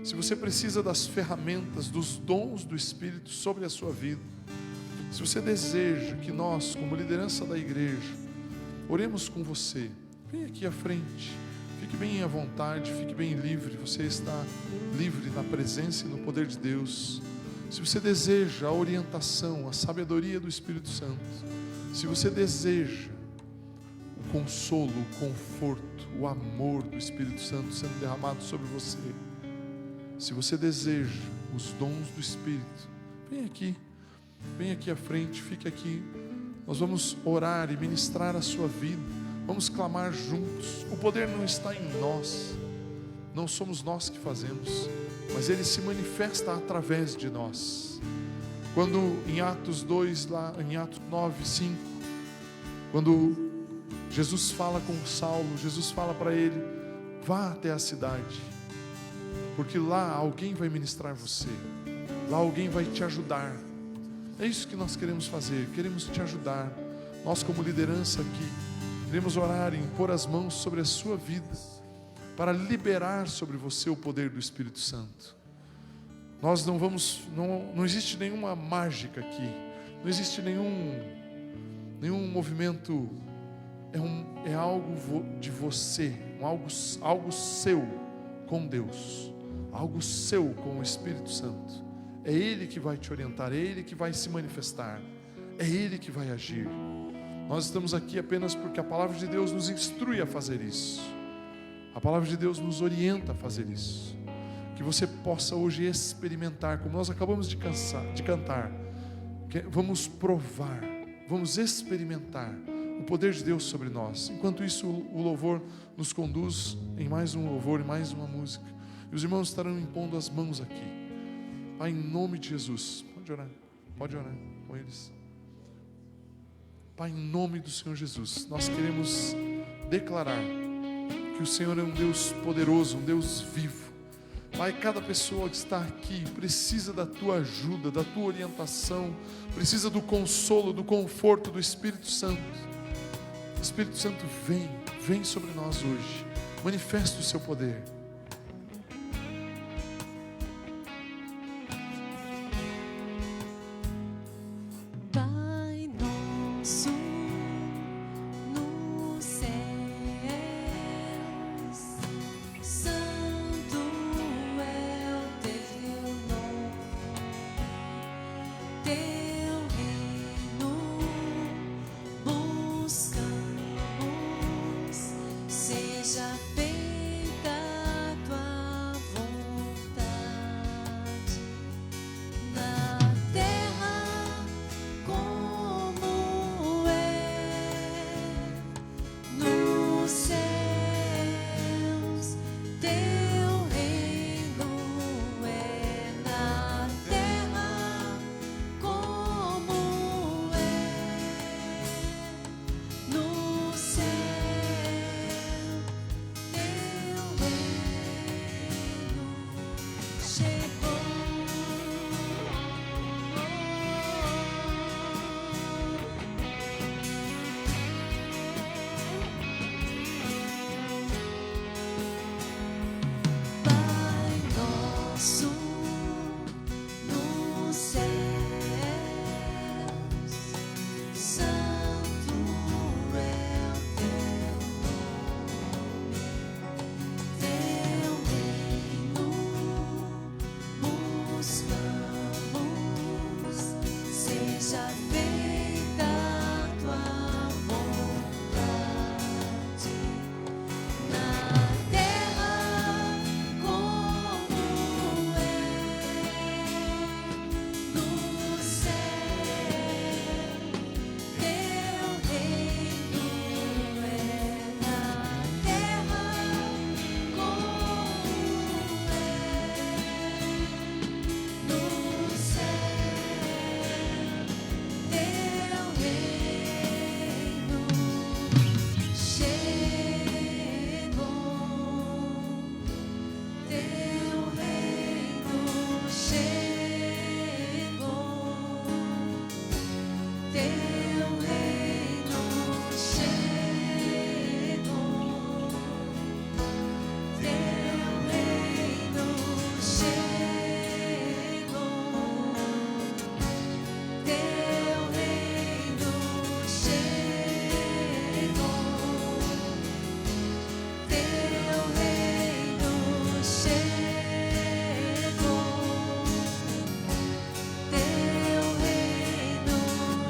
se você precisa das ferramentas, dos dons do Espírito sobre a sua vida, se você deseja que nós, como liderança da igreja, oremos com você, vem aqui à frente. Fique bem à vontade, fique bem livre. Você está livre na presença e no poder de Deus. Se você deseja a orientação, a sabedoria do Espírito Santo, se você deseja o consolo, o conforto, o amor do Espírito Santo sendo derramado sobre você, se você deseja os dons do Espírito, vem aqui à frente, fique aqui. Nós vamos orar e ministrar a sua vida. Vamos clamar juntos. O poder não está em nós, não somos nós que fazemos, mas Ele se manifesta através de nós. Quando em Atos 2, lá em Atos 9, 5, quando Jesus fala com Saulo, Jesus fala para ele: vá até a cidade, porque lá alguém vai ministrar você, lá alguém vai te ajudar. É isso que nós queremos fazer, queremos te ajudar. Nós, como liderança aqui, queremos orar e impor as mãos sobre a sua vida, para liberar sobre você o poder do Espírito Santo. Nós não existe nenhuma mágica aqui, não existe nenhum movimento, é algo de você, algo seu com Deus, algo seu com o Espírito Santo. É Ele que vai te orientar, é Ele que vai se manifestar, é Ele que vai agir. Nós estamos aqui apenas porque a palavra de Deus nos instrui a fazer isso. A palavra de Deus nos orienta a fazer isso. Que você possa hoje experimentar, como nós acabamos de cantar. Vamos provar, vamos experimentar o poder de Deus sobre nós. Enquanto isso, o louvor nos conduz em mais um louvor, em mais uma música. E os irmãos estarão impondo as mãos aqui. Pai, em nome de Jesus, pode orar com eles. Pai, em nome do Senhor Jesus, nós queremos declarar que o Senhor é um Deus poderoso, um Deus vivo. Pai, cada pessoa que está aqui precisa da Tua ajuda, da Tua orientação, precisa do consolo, do conforto do Espírito Santo. Espírito Santo, vem sobre nós hoje, manifesta o Seu poder. nosso nos céus. Santo é o teu nome, teu reino buscamos, seja feita a tua vontade, na terra como é no céu. Teu reino é na terra como é no céu. Teu reino chegou, teu reino chegou, teu reino chegou, teu reino chegou, teu reino chegou, teu reino chegou, teu reino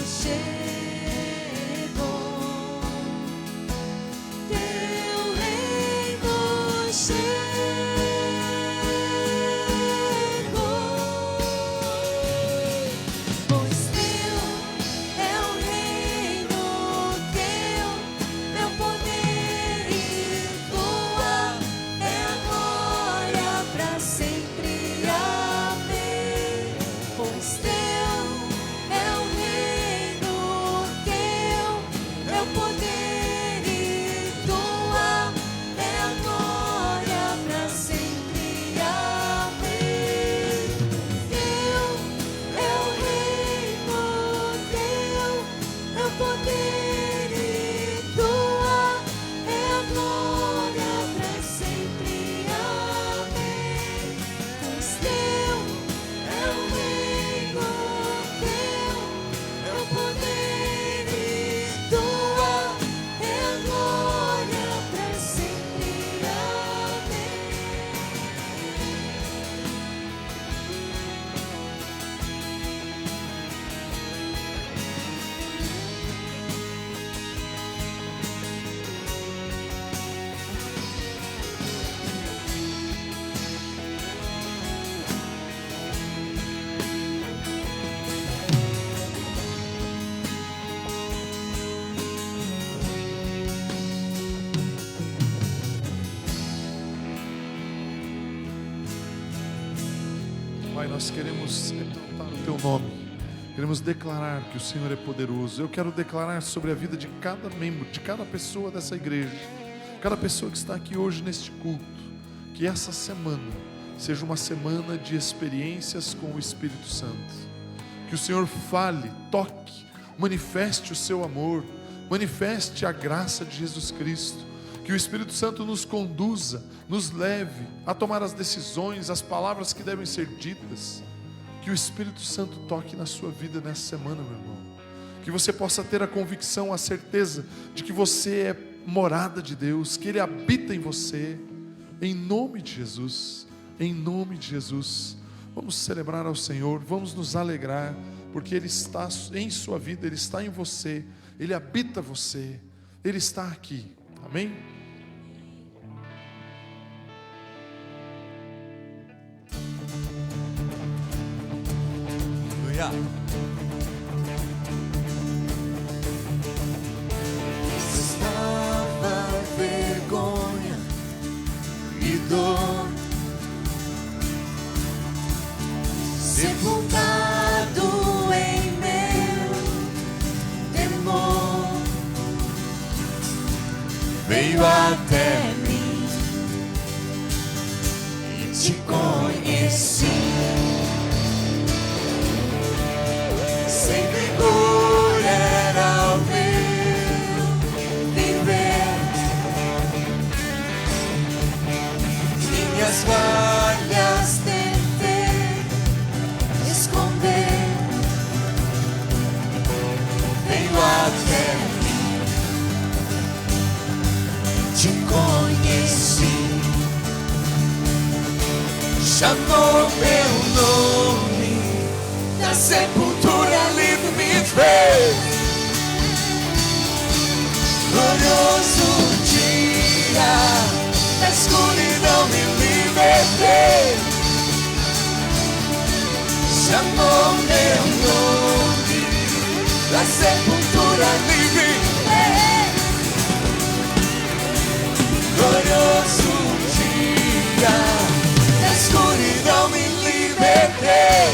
chegou, teu reino chegou. Pois teu é o reino, teu é o poder e tua é a glória para sempre. Amém. Pois teu é o reino, teu é o poder e tua é a glória para sempre. Amém. Teu é o reino, teu é o poder e tua é a glória para sempre. Amém. Pois teu é o reino, teu é o poder e tua é a glória para sempre. Amém. Pai, nós queremos exaltar o Teu nome, queremos declarar que o Senhor é poderoso. Eu quero declarar sobre a vida de cada membro, de cada pessoa dessa igreja, cada pessoa que está aqui hoje neste culto, que essa semana seja uma semana de experiências com o Espírito Santo. Que o Senhor fale, toque, manifeste o Seu amor, manifeste a graça de Jesus Cristo. Que o Espírito Santo nos conduza, nos leve a tomar as decisões, as palavras que devem ser ditas. Que o Espírito Santo toque na sua vida nessa semana, meu irmão. Que você possa ter a convicção, a certeza de que você é morada de Deus, que Ele habita em você. Em nome de Jesus, em nome de Jesus. Vamos celebrar ao Senhor, vamos nos alegrar, porque Ele está em sua vida, Ele está em você, Ele habita você, Ele está aqui. Amém? Aleluia. Estava vergonha e dor, sepultado em meu temor, veio até mim e te conheci. Sem vigor era o meu viver, minhas falhas têm chamou meu nome, da sepultura livre me fez. Glorioso dia, da escuridão me libertei. Chamou meu nome, da sepultura livre. Glorioso dia, da escuridão me libertei.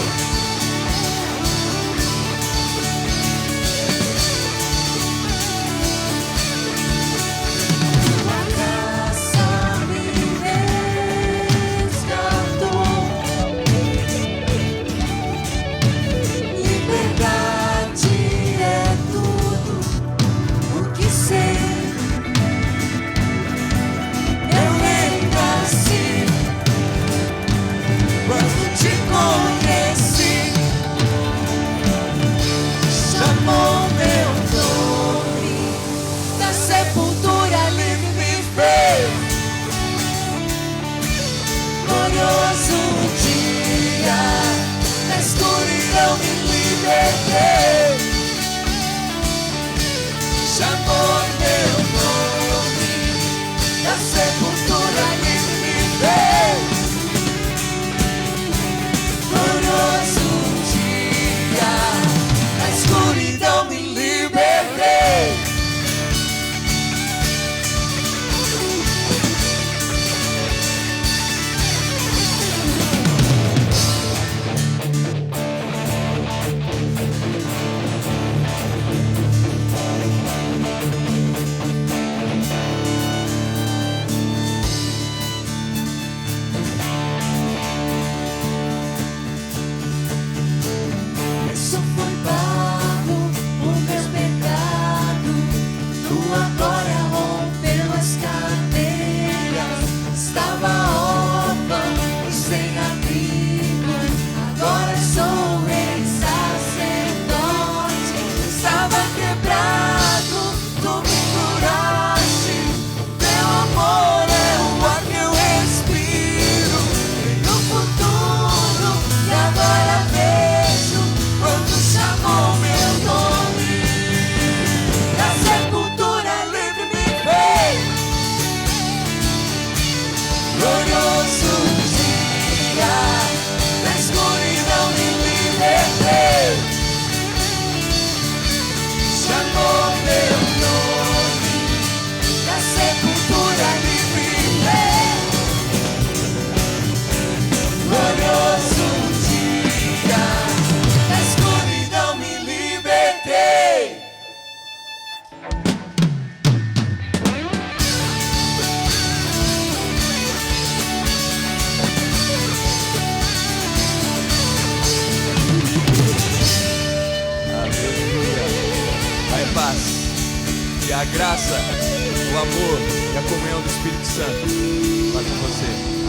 Chamou meu nome, da sepultura livre me fez. Glorioso dia, da escuridão me libertei. A graça, o amor e a comunhão do Espírito Santo vai com você.